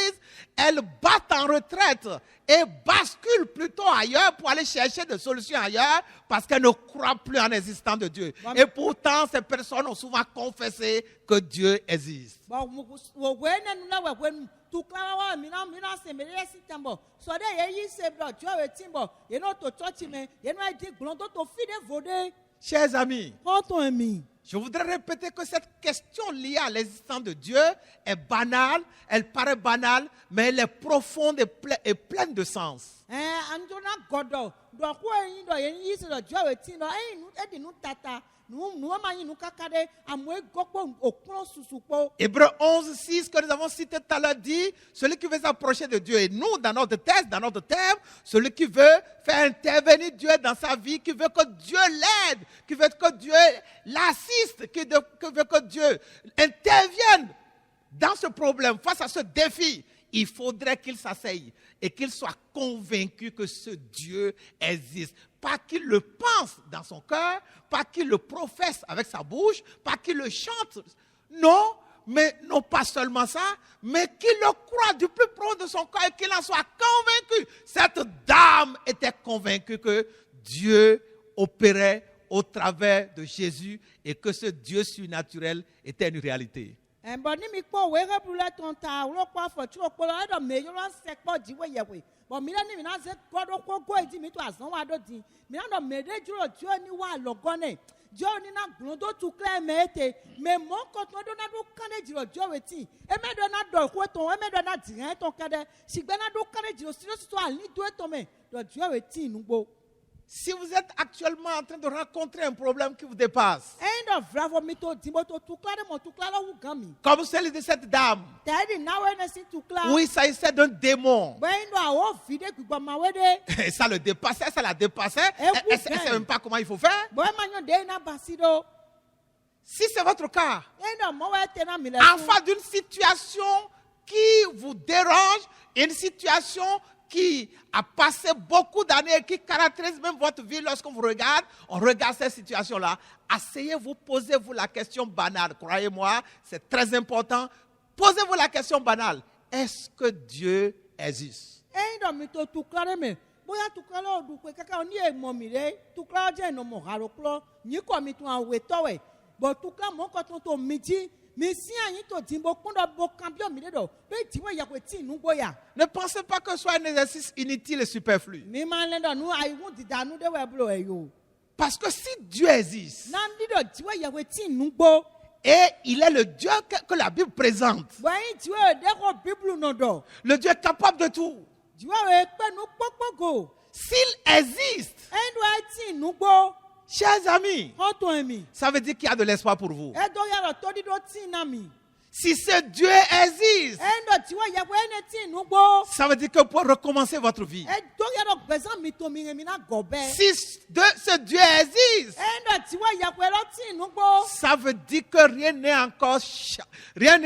[SPEAKER 1] elles battent en retraite et basculent plutôt ailleurs pour aller chercher des solutions ailleurs parce qu'elles ne croient plus en l'existence de Dieu. Et pourtant, ces personnes ont souvent confessé que Dieu existe.
[SPEAKER 2] Bon, wo we ne nu na wɛ wɛnu tukla wa mi na se mi ɖe si tam bɔ. Sɔ ɖe ye yi se dɔ dzi awo ti bɔ. Ye n'o to tsɔtsi me ye n'o di gblɔ do to fi ɖe vo ɖe.
[SPEAKER 1] Chers amis,
[SPEAKER 2] Kɔntɔn mi.
[SPEAKER 1] je voudrais répéter que cette question liée à l'existence de Dieu est banale, elle paraît banale, mais elle est profonde et pleine de sens.
[SPEAKER 2] Anjona gɔdɔ dɔ ko eyin dɔ ye yi se dɔ dzi awo ti dɔ eyi nu edi nu tata nu ma yi nu kaka ɖe amewo gbɔ kpɔ okplɔ susu kpɔ.
[SPEAKER 1] Hébreu 11, 6 que nous avons cité tout à l'heure dit, celui qui veut s'approcher de Dieu, et nous, dans notre texte, dans notre thème, celui qui veut faire intervenir Dieu dans sa vie, qui veut que Dieu l'aide, qui veut que Dieu l'assiste, qui veut que Dieu intervienne dans ce problème, face à ce défi, il faudrait qu'il s'asseye et qu'il soit convaincu que ce Dieu existe. Pas qu'il le pense dans son cœur, pas qu'il le professe avec sa bouche, pas qu'il le chante. Non, mais non pas seulement ça, mais qu'il le croit du plus profond de son cœur et qu'il en soit convaincu. Cette dame était convaincue que Dieu opérait au travers de Jésus et que ce Dieu surnaturel était une réalité.
[SPEAKER 2] Bɔn ni mi kpɔ wo Hebrew lɛ tɔn ta wolo kpɔ afɔtsuro kpɔ lɔ eɖɔ me yɔrɔ sɛ kpɔ dziwe yɛwe bɔn mi lɛ ni mi na ze kpɔ ɖo kpɔ go edi mi to azɔn wa ɖo di mi na ɖɔ me ɖe dzro dio ni wa lɔgɔ ne dio ni na gblɔ do tu kle me ete me mɔ kɔtɔn do na do kan ɖe dzro dio weti eme ɖɔ na dɔ ko etɔn eme ɖɔ na diŋɛ etɔn kɛ ɖe sigbe na do kan ɖe dzro si to ali do etɔn me ɖɔ dio weti nugbo.
[SPEAKER 1] Si vous êtes actuellement en train de rencontrer un problème qui vous dépasse,
[SPEAKER 2] Eyin ɖɔ vrafɔ mi to dimbo to tukla ɖe mɔ tukla lɔ wu gan mi.
[SPEAKER 1] comme celui de cette dame,
[SPEAKER 2] Ta eɖi nawo ne si tukla.
[SPEAKER 1] où il s'agissait d'un démon,
[SPEAKER 2] Bɛyin ɖɔ awo vi ɖe gbigbɔmawo ɖe.
[SPEAKER 1] et ça le dépassait, ça la dépassait,
[SPEAKER 2] Et
[SPEAKER 1] elle ne
[SPEAKER 2] vous
[SPEAKER 1] sait
[SPEAKER 2] gagnez.
[SPEAKER 1] même pas comment il faut faire.
[SPEAKER 2] Bɔn ema nyɔ de na basi ɖo.
[SPEAKER 1] Si c'est votre cas,
[SPEAKER 2] Eyin ɖɔ mɔwɔ ete na mi le
[SPEAKER 1] en
[SPEAKER 2] fu.
[SPEAKER 1] face d'une situation qui vous dérange, une situation qui a passé beaucoup d'années et qui caractérise même votre vie lorsqu'on vous regarde, on regarde cette situation-là, asseyez-vous, posez-vous la question banale. Croyez-moi, c'est très important. Posez-vous la question banale. Est-ce que Dieu existe?
[SPEAKER 2] Eyin ɖɔ mi to tukla ɖe me. Bóyá tukla lɔ du koe kaka ni ye mɔ mi ɖe. Tukla dze nɔ mɔ ha ɖo kplɔ. Nyi kɔ mi tún awetɔwɛ. Bɔn tukla mɔ kɔtɔn to mi dzi. mi si anyi to dimbo kondo bo kambio mi dedo be tiwe ya kweti nugbo ya
[SPEAKER 1] Ne pensez pas que ce soit un exercice inutile et superflu.
[SPEAKER 2] mi ma lendo nu ayi gun dida nu de we blo eyo
[SPEAKER 1] Parce que si Dieu existe,
[SPEAKER 2] na ndido tiwe ya kweti nugbo
[SPEAKER 1] et il est le Dieu que la Bible présente,
[SPEAKER 2] bo yin tiwe de ko bible no do
[SPEAKER 1] le Dieu capable de tout,
[SPEAKER 2] tiwe we pe nu popogo
[SPEAKER 1] s'il existe,
[SPEAKER 2] endo ati nugbo
[SPEAKER 1] chers amis,
[SPEAKER 2] hoto emi
[SPEAKER 1] ça veut dire qu'il y a de l'espoir pour vous.
[SPEAKER 2] edo ya ro to dido ti na mi
[SPEAKER 1] Si ce Dieu existe,
[SPEAKER 2] endo tiwe ya we ne ti nugbo
[SPEAKER 1] ça veut dire que pour recommencer votre vie,
[SPEAKER 2] edo ya ro gbezan mi to mi mi na gobe
[SPEAKER 1] si ce Dieu existe,
[SPEAKER 2] endo tiwe ya we ro ti nugbo
[SPEAKER 1] ça veut dire que rien n'est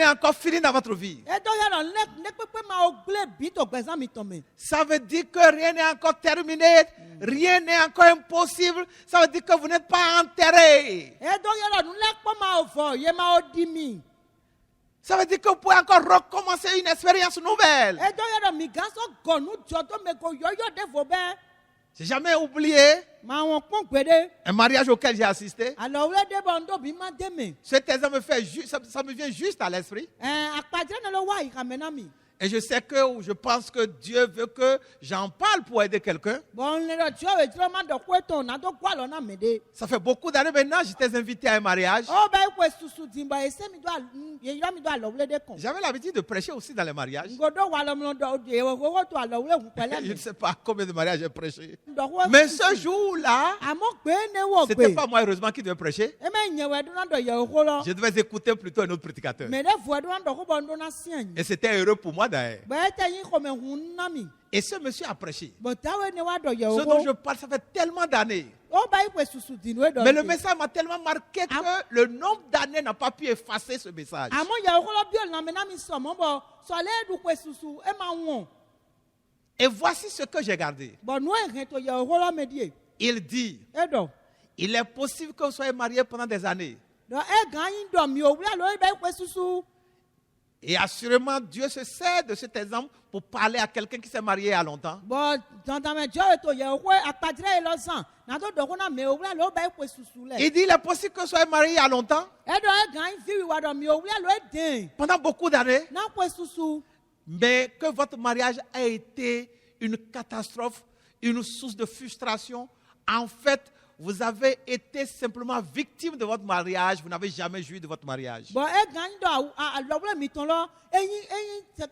[SPEAKER 1] encore fini dans votre vie.
[SPEAKER 2] edo ya ro ne pepe ma ogle bi to gbezan mi to me
[SPEAKER 1] Ça veut dire que rien n'est encore terminé, rien n'est encore impossible. Ça veut dire que vous n'êtes pas enterré.
[SPEAKER 2] edo ya ro nu le po ma ovo ye ma odi mi
[SPEAKER 1] Ça veut dire que vous pouvez encore recommencer une expérience nouvelle.
[SPEAKER 2] edo ya ro mi gan so gonu jodo me go yoyo de vo be
[SPEAKER 1] J'ai jamais oublié
[SPEAKER 2] ma won pon gbede
[SPEAKER 1] un mariage auquel j'ai assisté.
[SPEAKER 2] alo le de bo ndo bi ma de me
[SPEAKER 1] Cet exemple ça me vient juste à l'esprit.
[SPEAKER 2] akpadre na lo wa ikamena mi
[SPEAKER 1] Et je pense que Dieu veut que j'en parle pour aider quelqu'un.
[SPEAKER 2] bon le ro tio we tro ma do ko to na do kwa lo na me de
[SPEAKER 1] Ça fait beaucoup d'années maintenant, j'étais invité à un mariage.
[SPEAKER 2] o ba ko susu dimba ese mi do ye yo mi do alo le de kon
[SPEAKER 1] J'avais l'habitude de prêcher aussi dans les mariages.
[SPEAKER 2] ngodo wa lo mo do de wo ko to alo le hu pele
[SPEAKER 1] Je
[SPEAKER 2] mi
[SPEAKER 1] ne sais pas combien de mariages j'ai prêché.
[SPEAKER 2] do ko
[SPEAKER 1] Mais ce jour-là,
[SPEAKER 2] amo gbe ne wo
[SPEAKER 1] c'était
[SPEAKER 2] gbe
[SPEAKER 1] pas moi heureusement qui devais prêcher.
[SPEAKER 2] e me nye we do na do ye ko lo
[SPEAKER 1] Je devais écouter plutôt un autre prédicateur.
[SPEAKER 2] me de vo do na do ko bo ndo na sian
[SPEAKER 1] Et c'était heureux pour moi d'ailleurs.
[SPEAKER 2] ba te yin ko me hun na mi
[SPEAKER 1] Et ce monsieur a prêché.
[SPEAKER 2] bo ta we ne wa do ye
[SPEAKER 1] Ce dont je
[SPEAKER 2] ko
[SPEAKER 1] parle, ça fait tellement d'années.
[SPEAKER 2] o ba ko susu din we do
[SPEAKER 1] Mais le message m'a tellement marqué que le nombre d'années n'a pas pu effacer ce message.
[SPEAKER 2] amo ye ko lo bi na me na mi so mo bo so le du ko susu e ma won
[SPEAKER 1] Et voici ce que j'ai gardé.
[SPEAKER 2] bo no e hen to ye ko lo me die
[SPEAKER 1] Il dit,
[SPEAKER 2] e do
[SPEAKER 1] il est possible que vous soyez mariés pendant des années.
[SPEAKER 2] do e gan yin do mi o wura lo e ba ko susu
[SPEAKER 1] Et assurément, Dieu se sert de cet exemple pour parler à quelqu'un qui s'est marié il y a longtemps.
[SPEAKER 2] bo dandan me jo to ye ko akpadre e lo san na do do ko na me o wura lo ba ko susu le
[SPEAKER 1] Il dit, il est possible que vous soyez mariés il y a longtemps,
[SPEAKER 2] e do e gan yin fi wa do mi o wura lo e den
[SPEAKER 1] pendant beaucoup d'années,
[SPEAKER 2] na ko susu
[SPEAKER 1] mais que votre mariage a été une catastrophe, une source de frustration. En fait, vous avez été simplement victime de votre mariage, vous n'avez jamais joui de votre mariage.
[SPEAKER 2] bon e gan yin do lo wura mi ton lo eyin se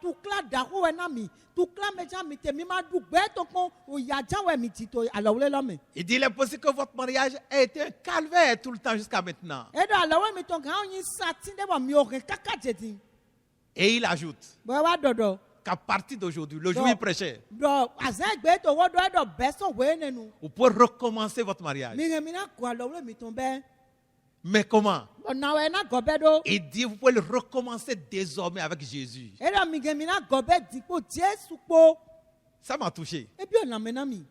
[SPEAKER 2] tu kla da ko we na mi tu kla me ja mi te mi ma du gbe to kon o ya jan we mi ti to alo wura lo me
[SPEAKER 1] Il dit, il est possible que votre mariage ait été un calvaire tout le temps jusqu'à maintenant.
[SPEAKER 2] e do alo we mi ton gan yin satin de bo mi o ren kaka jetin
[SPEAKER 1] Et il ajoute
[SPEAKER 2] bo wa dodo
[SPEAKER 1] qu'à partir d'aujourd'hui, le jour où il prêchait,
[SPEAKER 2] do azen gbe to wo do e do be so we nenu
[SPEAKER 1] vous pouvez recommencer votre mariage.
[SPEAKER 2] mi ren mi na ko alo wura mi ton be
[SPEAKER 1] Mais comment?
[SPEAKER 2] bo na we na go be do
[SPEAKER 1] Il dit, vous pouvez le recommencer désormais avec Jésus.
[SPEAKER 2] e do mi gen mi na go be dipo Jesu po
[SPEAKER 1] Ça m'a touché.
[SPEAKER 2] e bi o na me na mi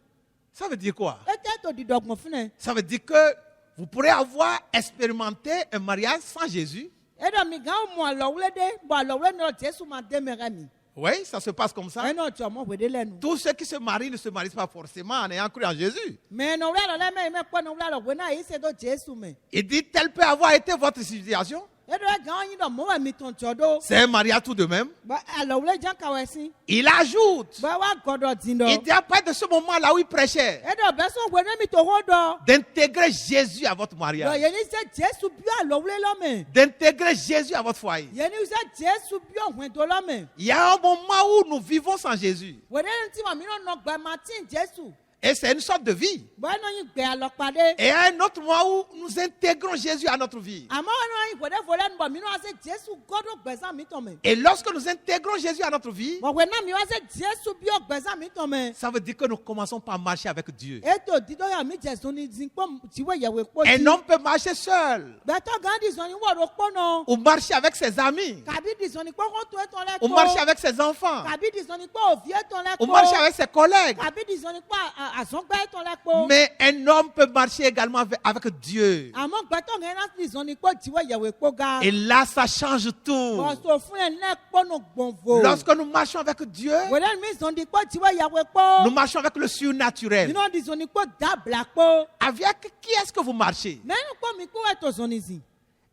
[SPEAKER 1] Ça veut dire quoi?
[SPEAKER 2] e te to di dogbon fune
[SPEAKER 1] Ça veut dire que vous pourrez avoir expérimenté un mariage sans Jésus.
[SPEAKER 2] e do mi gan o mo alo wura de bo alo wura no Jesu ma de me re mi
[SPEAKER 1] Oui, ça se passe comme ça.
[SPEAKER 2] e no ti omo we de lenu
[SPEAKER 1] Tous ceux qui se marient ne se marient pas forcément en ayant cru en Jésus.
[SPEAKER 2] me no wura lo le me po no wura lo we na yi se do Jesu me
[SPEAKER 1] Il dit, tel peut avoir été votre situation.
[SPEAKER 2] e do e gan yin do mo we mi ton jodo
[SPEAKER 1] C'est un mariage tout de même.
[SPEAKER 2] bo alo wura jan ka we sin
[SPEAKER 1] Il ajoute,
[SPEAKER 2] bo wa godo din do
[SPEAKER 1] il dit après de ce moment-là où il prêchait,
[SPEAKER 2] e do be so we ne mi to ho do
[SPEAKER 1] d'intégrer Jésus à votre
[SPEAKER 2] do
[SPEAKER 1] mariage,
[SPEAKER 2] ye ni se Jesu bi alo wura lo me
[SPEAKER 1] d'intégrer Jésus à votre foyer.
[SPEAKER 2] ye ni se Jesu bi o hwen do lo me
[SPEAKER 1] Il y a un moment où nous vivons sans Jésus.
[SPEAKER 2] we de ti ma mi no gba Martin Jesu
[SPEAKER 1] Et c'est une sorte de vie.
[SPEAKER 2] bo no yin gbe alo pade
[SPEAKER 1] Et à un autre moment où nous intégrons Jésus à notre vie.
[SPEAKER 2] amo no yin we de vo lenu bo mi no se Jesu godo gbezan mi ton me
[SPEAKER 1] Et lorsque nous intégrons Jésus à notre vie,
[SPEAKER 2] bo we na mi wa se Jesu bi o gbezan mi ton me
[SPEAKER 1] ça veut dire que nous commençons par marcher avec Dieu.
[SPEAKER 2] e to di do ya mi Jesu ni din po ti we ye we po
[SPEAKER 1] Un
[SPEAKER 2] ti
[SPEAKER 1] homme peut marcher seul,
[SPEAKER 2] gbe to gan di so ni wo ro po no
[SPEAKER 1] ou marcher avec ses amis,
[SPEAKER 2] kabi di so ni po ko to e ton le
[SPEAKER 1] ou marcher avec ses enfants,
[SPEAKER 2] kabi di so ni po o fi e ton le
[SPEAKER 1] ou marcher avec ses collègues.
[SPEAKER 2] kabi di so ni po azon gbe e ton le po
[SPEAKER 1] Mais un homme peut marcher également avec Dieu.
[SPEAKER 2] amo gbe to gan na di so ni po ti we ye we po ga
[SPEAKER 1] Et là, ça change tout.
[SPEAKER 2] bo so fun e le po no gbonvo
[SPEAKER 1] Lorsque nous marchons avec Dieu,
[SPEAKER 2] we den mi so ni po ti we ye we po
[SPEAKER 1] nous marchons avec le surnaturel.
[SPEAKER 2] you know di so ni po da bla po
[SPEAKER 1] Avec qui est-ce que vous marchez?
[SPEAKER 2] me no po mi ko e to so ni sin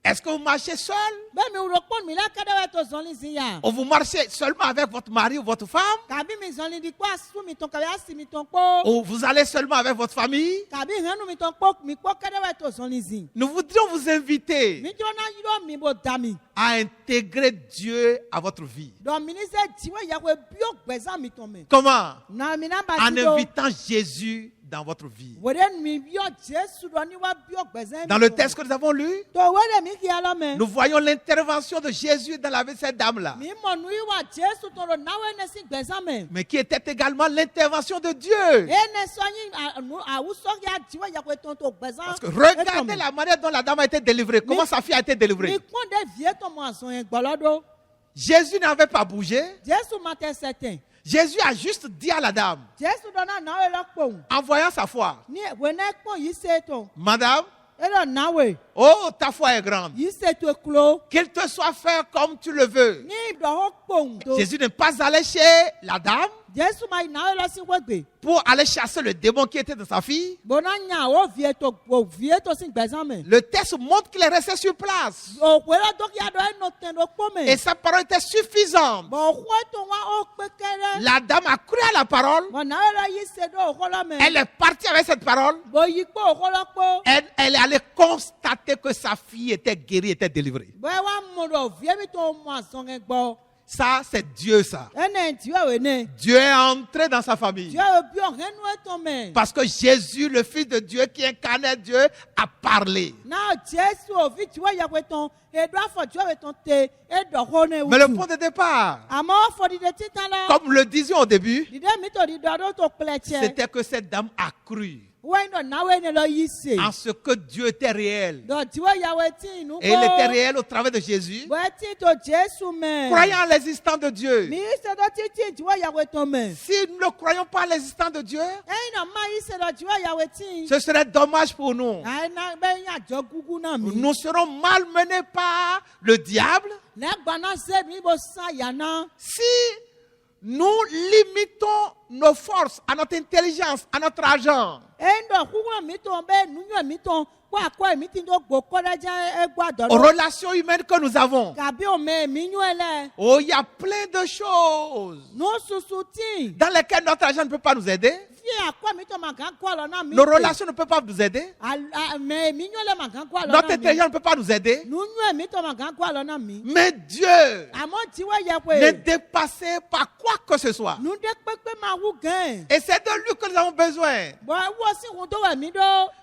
[SPEAKER 1] Est-ce que vous marchez seul?
[SPEAKER 2] Bɛ mi wuro kpɔn mi la ka ɖe wɛ to zɔli zi ya.
[SPEAKER 1] Ou vous marchez seulement avec votre mari ou votre femme?
[SPEAKER 2] Kabi mi zɔli di kpɔ asu mi tɔn kabi asi mi tɔn kpɔ.
[SPEAKER 1] Ou vous allez seulement avec votre famille?
[SPEAKER 2] Kabi hɛnu mi tɔn kpɔ mi kpɔ ka ɖe wɛ to zɔli zi.
[SPEAKER 1] Nous voudrions vous inviter
[SPEAKER 2] Mi dzɔ na yɔrɔ mi bo da mi.
[SPEAKER 1] à intégrer Dieu à votre vie.
[SPEAKER 2] Dɔn mi ni sɛ diwɔ yawo biɔ gbɛza mi tɔn mɛ.
[SPEAKER 1] Comment?
[SPEAKER 2] Na mi na ba
[SPEAKER 1] En
[SPEAKER 2] ti do.
[SPEAKER 1] invitant Jésus dans votre vie.
[SPEAKER 2] Wòle mi biɔ Jesu dɔ ni wa biɔ gbɛza mi.
[SPEAKER 1] Dans le texte que nous avons lu,
[SPEAKER 2] To wòle mi kia lɔ mɛ.
[SPEAKER 1] nous voyons l'intervention de Jésus dans la vie de cette dame-là,
[SPEAKER 2] Mi mɔ nu yi wa Jesu tɔn do nawɛ ne si gbɛza mɛ.
[SPEAKER 1] mais qui était également l'intervention de Dieu.
[SPEAKER 2] Ene sɔnyi awusɔ ya diwɔ yawo tɔn to gbɛza.
[SPEAKER 1] Parce que regardez la manière dont la dame a été délivrée, comment sa fille a été
[SPEAKER 2] Mi
[SPEAKER 1] délivrée.
[SPEAKER 2] kpɔn ɖe vie tɔ mɔ azɔn yɛ gbɔlɔ do.
[SPEAKER 1] Jésus n'avait pas bougé.
[SPEAKER 2] Jesu ma tɛ sɛtɛn.
[SPEAKER 1] Jésus a juste dit à la dame,
[SPEAKER 2] Jesu dɔ na nawɛ lɔ kpɔn.
[SPEAKER 1] en voyant sa foi,
[SPEAKER 2] Ni wòle kpɔn yi se tɔn.
[SPEAKER 1] Madame,
[SPEAKER 2] Elɔ nawɛ
[SPEAKER 1] oh, ta foi est grande.
[SPEAKER 2] yi se to klo.
[SPEAKER 1] Qu'il te soit fait comme tu le veux.
[SPEAKER 2] Ni dɔwɔ kpɔn do.
[SPEAKER 1] Jésus n'est pas allé chez la dame
[SPEAKER 2] Jesu ma yi nawɛ lɔ si wɛgbe.
[SPEAKER 1] pour aller chasser le démon qui était dans sa fille.
[SPEAKER 2] Bona nya o vie to si gbɛza mɛ.
[SPEAKER 1] Le texte montre qu'il est resté sur place.
[SPEAKER 2] O wòle dɔkia dɔ enɔ tɛn do kpɔ
[SPEAKER 1] Et
[SPEAKER 2] mɛ.
[SPEAKER 1] sa parole était suffisante.
[SPEAKER 2] Bɔn o xɔ to wa o kpe kɛ ɖe.
[SPEAKER 1] La dame a cru à la parole.
[SPEAKER 2] Bɔn nawɛ lɔ yi se do o xɔ lɔ mɛ.
[SPEAKER 1] Elle est partie avec cette parole.
[SPEAKER 2] Bɔn yi kpɔ o xɔ lɔ kpɔ.
[SPEAKER 1] Elle est allée constater que sa fille était guérie, était délivrée.
[SPEAKER 2] Bɔn wa mɔ do vie mi to mɔ azɔn gbɔ.
[SPEAKER 1] Ça, c'est Dieu, ça.
[SPEAKER 2] Ene diwɛ wɛ ne.
[SPEAKER 1] Dieu est entré dans sa famille.
[SPEAKER 2] Diwɛ biɔ hɛnu etɔn mɛ.
[SPEAKER 1] Parce que Jésus, le Fils de Dieu qui incarnait Dieu, a parlé.
[SPEAKER 2] Na Jesu ovi diwɛ yawo tɔn edo afɔ diwɛ tɔn te edɔ xɔ ne
[SPEAKER 1] Mais le
[SPEAKER 2] wutu.
[SPEAKER 1] point de départ,
[SPEAKER 2] Àmọ́ fɔ dide titan la.
[SPEAKER 1] comme le disions au début,
[SPEAKER 2] Dide mi to di dɔ do to kplɛ tiɛ.
[SPEAKER 1] c'était que cette dame a cru
[SPEAKER 2] Wɛn dɔ nawɛ ne lɔ yi se.
[SPEAKER 1] en ce que Dieu était réel.
[SPEAKER 2] Dɔ diwɛ yawo ti nu
[SPEAKER 1] Et il était réel au travers de Jésus.
[SPEAKER 2] Bɔn ti to Jesu mɛ.
[SPEAKER 1] Croyant en l'existence de Dieu.
[SPEAKER 2] Mi se dɔ titi diwɛ yawo tɔn mɛ.
[SPEAKER 1] Si nous ne croyons pas à l'existence de Dieu,
[SPEAKER 2] Ɛyin na ma yi se dɔ diwɛ yawo ti.
[SPEAKER 1] ce serait dommage pour nous.
[SPEAKER 2] Ayi na bɛ nya jɔ gugu na mi.
[SPEAKER 1] Nous serons malmenés par le diable
[SPEAKER 2] Ne gbana se mi bo sa yana.
[SPEAKER 1] si nous limitons nos forces à notre intelligence, à notre argent.
[SPEAKER 2] Ɛyin dɔ kuku mi tɔn bɛ nunyɔ mi tɔn kó akɔ mi ti do gbɔ kɔdɛdza egbɔ adɔ
[SPEAKER 1] Aux
[SPEAKER 2] lɔ.
[SPEAKER 1] relations humaines que nous avons.
[SPEAKER 2] Kabi o mɛ mi nyɔ lɛ.
[SPEAKER 1] Oh, il y a plein de choses
[SPEAKER 2] No susu ti.
[SPEAKER 1] dans lesquelles notre argent ne peut pas nous aider.
[SPEAKER 2] Fi akɔ mi tɔn ma gan kɔ alɔ na mi.
[SPEAKER 1] Nos relations ne peuvent pas nous aider.
[SPEAKER 2] Mɛ mi nyɔ lɛ ma gan kɔ alɔ
[SPEAKER 1] Notre
[SPEAKER 2] na mi.
[SPEAKER 1] intelligence ne peut pas nous aider.
[SPEAKER 2] Nunyɔ mi tɔn ma gan kɔ alɔ na mi.
[SPEAKER 1] Mais Dieu
[SPEAKER 2] Àmọ́ tiwɛ yẹ
[SPEAKER 1] n'est
[SPEAKER 2] koe.
[SPEAKER 1] dépassé par quoi que ce soit.
[SPEAKER 2] Nu ɖe kpekpe ma wu gɛn.
[SPEAKER 1] Et c'est de lui que nous avons besoin.
[SPEAKER 2] Bɔn ewɔ si ŋun do wɛ mi do.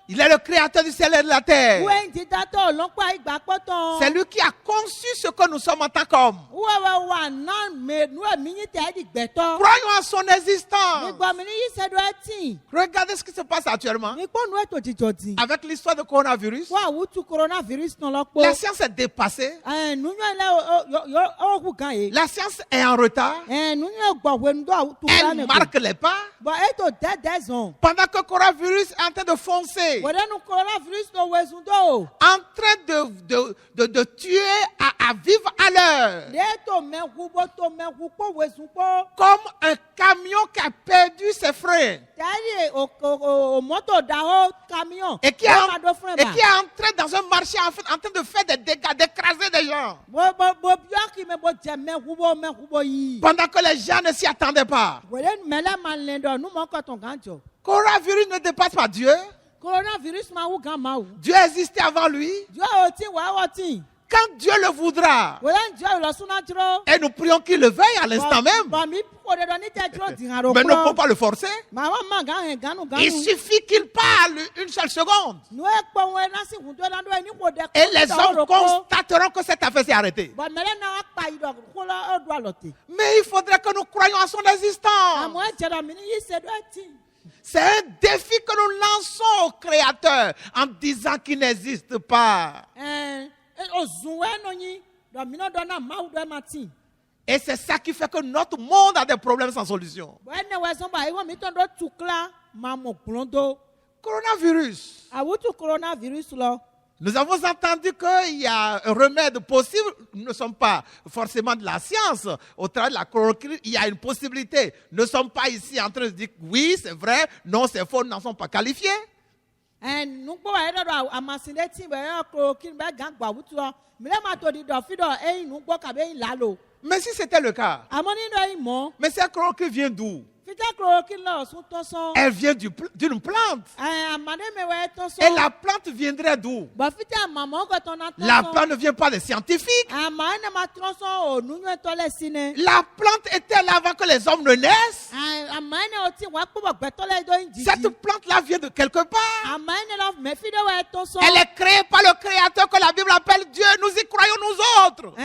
[SPEAKER 1] Il est le créateur du ciel et de la terre.
[SPEAKER 2] Wɛn ti datɔ lɔnkpa igba kpɔtɔn.
[SPEAKER 1] C'est lui qui a conçu ce que nous sommes en tant qu'hommes.
[SPEAKER 2] Wɛwɛ wa na mɛ nu mi nyi tɛ ɛdi gbɛtɔ.
[SPEAKER 1] Croyons en son existence.
[SPEAKER 2] Mi gbɔ mi ni yi se do ɛti.
[SPEAKER 1] Regardez ce qui se passe actuellement
[SPEAKER 2] Mi kpɔ nu eto dzidzɔ di.
[SPEAKER 1] avec l'histoire du coronavirus.
[SPEAKER 2] Wa wutu coronavirus nɔ lɔ
[SPEAKER 1] La
[SPEAKER 2] kpɔ.
[SPEAKER 1] science est dépassée.
[SPEAKER 2] Nunyɔ lɛ o wu gan ye.
[SPEAKER 1] La science est en retard.
[SPEAKER 2] Nunyɔ gbɔ wɛnu do awu tu la
[SPEAKER 1] Elle
[SPEAKER 2] ne
[SPEAKER 1] marque les pas.
[SPEAKER 2] Bɔn eto dɛdɛ zɔn.
[SPEAKER 1] Pendant que le coronavirus est en train de foncer,
[SPEAKER 2] Wɛrɛ nu coronavirus do wɛzun do.
[SPEAKER 1] en train de tuer à vivre à l'heure.
[SPEAKER 2] Ne to mɛnku bɔ to mɛnku kpɔ wɛzun kpɔ.
[SPEAKER 1] Comme un camion qui a perdu ses freins
[SPEAKER 2] Tari o moto da o camion.
[SPEAKER 1] et qui,
[SPEAKER 2] Wọ́n ma do fún ẹ
[SPEAKER 1] et
[SPEAKER 2] bá.
[SPEAKER 1] qui est entré dans un marché en train de faire des dégâts, d'écraser des gens.
[SPEAKER 2] Bo biɔ kime bo jɛ mɛnku bo yi.
[SPEAKER 1] Pendant que les gens ne s'y attendaient pas.
[SPEAKER 2] Wɛrɛ mɛlɛ ma lɛ dɔ nu mɔ kɔtɔn gan jɔ.
[SPEAKER 1] Coronavirus ne dépasse pas Dieu.
[SPEAKER 2] Coronavirus ma wu gan ma wu.
[SPEAKER 1] Dieu existait avant lui.
[SPEAKER 2] Jɔ o ti wa o ti.
[SPEAKER 1] Quand Dieu le voudra,
[SPEAKER 2] Wɛrɛ n jɔ lɔ suna dɔrɔn.
[SPEAKER 1] et nous prions qu'il le veuille à l'instant même,
[SPEAKER 2] Bɔn mi ko de dɔ ni tɛ dɔrɔn diŋa do
[SPEAKER 1] mais nous ne pouvons
[SPEAKER 2] kplɔ.
[SPEAKER 1] pas le forcer.
[SPEAKER 2] Ma wa ma gan hɛn ganu
[SPEAKER 1] Il
[SPEAKER 2] ganu.
[SPEAKER 1] suffit qu'il parle une seule seconde.
[SPEAKER 2] Nu ye kpɔn wɛ nasi kun to la do ye ni ko dɛ.
[SPEAKER 1] Et les hommes constateront que cette affaire s'est arrêtée.
[SPEAKER 2] Bɔn mɛlɛ na wa kpa yi dɔ ko la o do alɔ te.
[SPEAKER 1] Mais il faudrait que nous croyions à son existence.
[SPEAKER 2] Àmọ́ ẹ jẹ́ dɔ mi ni yi se do ɛti.
[SPEAKER 1] C'est un défi que nous lançons au Créateur en disant qu'il n'existe pas.
[SPEAKER 2] Ozun wɛ nɔ nyi dɔmina dɔ na mawu dɔ ma ti.
[SPEAKER 1] Et c'est ça qui fait que notre monde a des problèmes sans solution.
[SPEAKER 2] Bɔn ɛnɛ wɛ sɔn ba iwɔ mi tɔn do tukla ma mɔ gblɔn do.
[SPEAKER 1] Coronavirus.
[SPEAKER 2] Awutu coronavirus lɔ.
[SPEAKER 1] Nous avons entendu qu'il y a un remède possible. Nous ne sommes pas forcément de la science. Au travers de la coronavirus, il y a une possibilité. Nous ne sommes pas ici en train de dire oui, c'est vrai, non, c'est faux, nous n'en sommes pas qualifiés.
[SPEAKER 2] nukpo wa yɛrɛ dɔ amasinde ti bɛ yɛ kuro kini bɛ gan gba wutu lɔ mìíràn ma to di dɔ fi dɔ eyi nukpo kabe eyi lalo
[SPEAKER 1] Mais si c'était le cas,
[SPEAKER 2] amoni dɔ yi mɔ
[SPEAKER 1] mais cette chloroquine vient d'où?
[SPEAKER 2] fita kuro kini lɔ sun tɔsɔn
[SPEAKER 1] Elle vient d'une plante.
[SPEAKER 2] amade mi wɛ
[SPEAKER 1] Et
[SPEAKER 2] tɔsɔn
[SPEAKER 1] la plante viendrait d'où?
[SPEAKER 2] bɔn fita mamɔ kɔtɔn na
[SPEAKER 1] La
[SPEAKER 2] tɔsɔn
[SPEAKER 1] plante ne vient pas des scientifiques.
[SPEAKER 2] ama ne ma tɔsɔn o nunyɛ tɔlɛ sini
[SPEAKER 1] La plante était là avant que les hommes ne naissent.
[SPEAKER 2] ama ne o ti wa kpɔbɔ gbɛtɔlɛ do yi
[SPEAKER 1] Cette
[SPEAKER 2] jiji
[SPEAKER 1] plante-là vient de quelque part.
[SPEAKER 2] ama ne lɔ mɛ fi de wɛ tɔsɔn.
[SPEAKER 1] Elle est créée par le Créateur que la Bible appelle Dieu. Nous y croyons nous autres.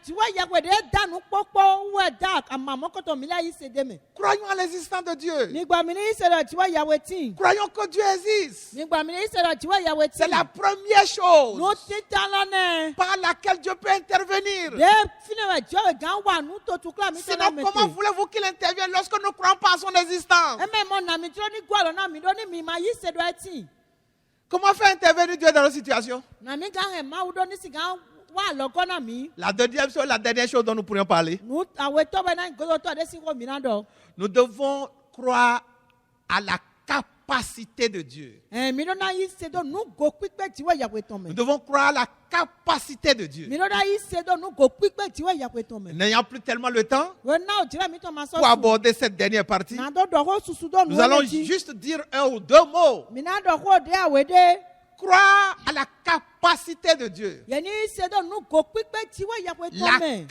[SPEAKER 2] Tiwa yagbe de da nukpɔkpɔ wɛ da amamɔ kɔtɔn mi la yi se de me.
[SPEAKER 1] Croyons à l'existence de Dieu.
[SPEAKER 2] Nígbà mi ni yi se dɔ tiwa yawe tí.
[SPEAKER 1] Croyons que Dieu existe.
[SPEAKER 2] Nígbà mi ni yi se dɔ tiwa yawe tí.
[SPEAKER 1] C'est la première chose
[SPEAKER 2] Nu tita lɔ nɛ.
[SPEAKER 1] par laquelle Dieu peut intervenir.
[SPEAKER 2] De fine wɛ jɔ wɛ gan wa nu to tukula mi tɛ na
[SPEAKER 1] Sinon,
[SPEAKER 2] me
[SPEAKER 1] comment
[SPEAKER 2] te.
[SPEAKER 1] voulez-vous qu'il intervienne lorsque nous ne croyons pas à son existence?
[SPEAKER 2] Eme mɔ na mi tro ni gu alɔ na mi do ni mi ma yi se dɔ eti.
[SPEAKER 1] Comment faire intervenir Dieu dans nos situations?
[SPEAKER 2] Na mi gan hɛ ma wu do ni si gan wa alɔgɔ na mi.
[SPEAKER 1] La deuxième chose, la dernière chose dont nous pourrions parler.
[SPEAKER 2] Nu awetɔ bɛ na golo tɔ de si ko mi na dɔ.
[SPEAKER 1] Nous devons croire à la capacité de Dieu.
[SPEAKER 2] Mi do na yi se do nu go kpikpɛ tiwa yawe tɔn
[SPEAKER 1] Nous
[SPEAKER 2] mɛ.
[SPEAKER 1] devons croire à la capacité de Dieu.
[SPEAKER 2] Mi do na yi se do nu go kpikpɛ tiwa yawe tɔn mɛ.
[SPEAKER 1] N'ayant plus tellement le temps
[SPEAKER 2] Wɛ na o jira mi tɔn ma sɔ
[SPEAKER 1] pour aborder cette dernière partie,
[SPEAKER 2] Na do dɔ ko susu do nu
[SPEAKER 1] nous allons
[SPEAKER 2] wɛrɛ ti.
[SPEAKER 1] juste dire un ou deux mots.
[SPEAKER 2] Mi na dɔ ko de awe de.
[SPEAKER 1] Croire à la capacité de Dieu.
[SPEAKER 2] Yɛni se do nu go kpikpɛ tiwa yawe
[SPEAKER 1] La
[SPEAKER 2] tɔn mɛ.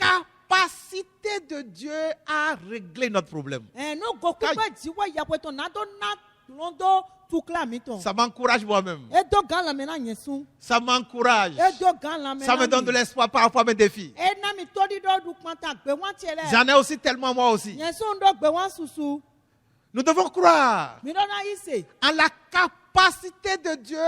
[SPEAKER 1] capacité de Dieu à régler notre problème.
[SPEAKER 2] Nu go kpikpɛ tiwa yawe tɔn na do na lɔn do tukla mi tɔn.
[SPEAKER 1] Ça m'encourage moi-même.
[SPEAKER 2] E do gan lamɛ na nyɛ sun.
[SPEAKER 1] Ça m'encourage.
[SPEAKER 2] E do gan lamɛ
[SPEAKER 1] Ça me donne de
[SPEAKER 2] na mi.
[SPEAKER 1] l'espoir parfois mes défis.
[SPEAKER 2] E na mi to di dɔ du kpanta gbɛ wɔn tiɛ lɛ.
[SPEAKER 1] J'en ai aussi tellement moi aussi.
[SPEAKER 2] Nyɛ sun do gbɛ wɔn susu.
[SPEAKER 1] Nous devons croire
[SPEAKER 2] Mi do na yi se.
[SPEAKER 1] en la capacité de Dieu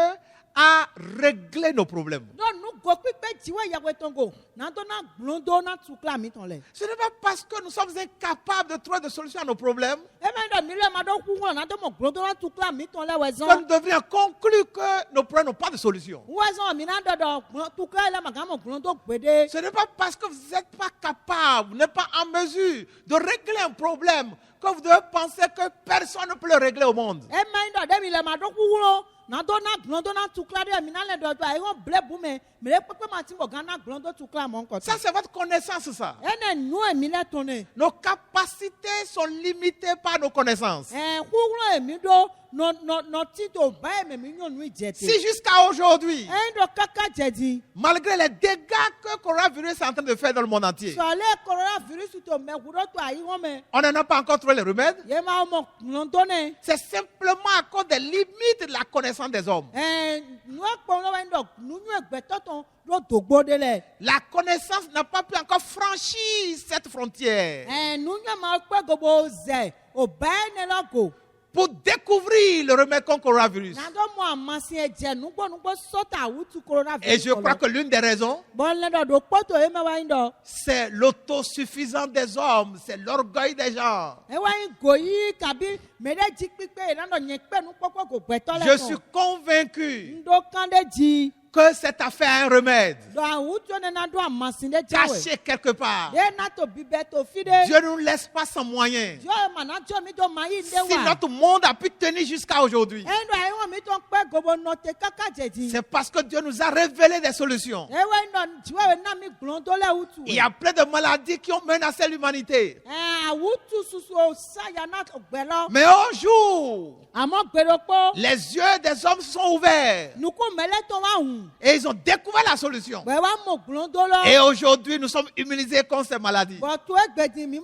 [SPEAKER 1] à régler nos problèmes.
[SPEAKER 2] Do nu go kpikpɛ tiwa yawe tɔn go. Na do na gblɔn do na tukla mi tɔn lɛ.
[SPEAKER 1] Ce n'est pas parce que nous sommes incapables de trouver de solutions à nos problèmes
[SPEAKER 2] E mɛ dɔ mi lɛ ma do ku ŋlɔ na do mɔ gblɔn do na tukla mi tɔn lɛ wɛ
[SPEAKER 1] que
[SPEAKER 2] zɔn.
[SPEAKER 1] nous devrions conclure que nos problèmes n'ont pas de solution.
[SPEAKER 2] Wɛzɔn mina dɔ dɔ gbɔn tukɛ la maga mɔ gbɔn do gbede.
[SPEAKER 1] Ce n'est pas parce que vous n'êtes pas capable, vous n'êtes pas en mesure de régler un problème que vous devez penser que personne ne peut le régler au monde.
[SPEAKER 2] Ema yi dɔ de mi le ma do kuwlo na do na gbɔn do na tukla de mina le dɔ do ayi wɔn ble bu me mele kpekpe ma ti bɔ gan na gbɔn do tukla mɔ nkɔtɔ.
[SPEAKER 1] Ça, c'est votre connaissance, ça.
[SPEAKER 2] Ene nu emi le tɔn ne.
[SPEAKER 1] Nos capacités sont limitées par nos connaissances.
[SPEAKER 2] Kuwlo emi do nɔ ti to ba emi mi nyɔ nu jɛ te.
[SPEAKER 1] Si jusqu'à aujourd'hui,
[SPEAKER 2] Eyi dɔ kaka jɛdi.
[SPEAKER 1] malgré les dégâts que le coronavirus est en train de faire dans le monde entier,
[SPEAKER 2] Sɔle coronavirus to mɛ kudo to ayi wɔn mɛ.
[SPEAKER 1] on n'en a pas encore trouvé le remède.
[SPEAKER 2] Ye ma mɔ gbɔn do ne.
[SPEAKER 1] C'est simplement à cause des limites de la connaissance des hommes.
[SPEAKER 2] Nu ekpɔn lɔ wɛ dɔ nu nyɔ gbɛtɔ tɔn do dogbo de lɛ.
[SPEAKER 1] La connaissance n'a pas pu encore franchir cette frontière
[SPEAKER 2] Nu nyɔ ma kpɛ gobo zɛ o ba ne lɔ go.
[SPEAKER 1] pour découvrir le remède contre le coronavirus.
[SPEAKER 2] Na do mɔ amasi ɛjɛ nugbɔ sɔta awutu coronavirus.
[SPEAKER 1] Et je crois que l'une des raisons,
[SPEAKER 2] Bɔn lɛ dɔ do kpɔtɔ ye mɛ wa yin dɔ.
[SPEAKER 1] c'est l'autosuffisance des hommes, c'est l'orgueil des gens.
[SPEAKER 2] Ewa yin goyi kabi mɛ ɖe dzi kpikpe yi na dɔ nye kpɛ nukpɔkpɔ ko gbɛtɔ lɛ
[SPEAKER 1] Je suis
[SPEAKER 2] kɔn.
[SPEAKER 1] convaincu
[SPEAKER 2] Ndo kan de dzi.
[SPEAKER 1] que cette affaire a un remède
[SPEAKER 2] Do awutu ne na do amasi de dzi wɛ.
[SPEAKER 1] caché quelque part.
[SPEAKER 2] De na to bibɛ to fi de.
[SPEAKER 1] Dieu ne nous laisse pas sans moyens.
[SPEAKER 2] Jɔ ye ma na jɔ mi do ma yi de
[SPEAKER 1] Si
[SPEAKER 2] wa.
[SPEAKER 1] notre monde a pu tenir jusqu'à aujourd'hui,
[SPEAKER 2] Eyi dɔ ayi wɔn mi tɔn kpɛ gobo nɔ te kaka jɛdi.
[SPEAKER 1] c'est parce que Dieu nous a révélé des solutions.
[SPEAKER 2] Ewa yin dɔ dziwɛ na mi gblɔn do lɛ wutu.
[SPEAKER 1] Il y a plein de maladies qui ont menacé l'humanité.
[SPEAKER 2] Awutu susu o sa ya na gbɛ lɔ.
[SPEAKER 1] Mais un jour,
[SPEAKER 2] Àmọ́ gbèdókò.
[SPEAKER 1] les yeux des hommes sont ouverts
[SPEAKER 2] Nukú mẹ́lẹ́tọ̀ wá hùn.
[SPEAKER 1] et ils ont découvert la solution.
[SPEAKER 2] Bẹ́ẹ̀ wá mọ̀ gbọ́ndó lọ.
[SPEAKER 1] Et aujourd'hui, nous sommes immunisés contre ces maladies.
[SPEAKER 2] Bọ̀tú ẹgbẹ̀dì mi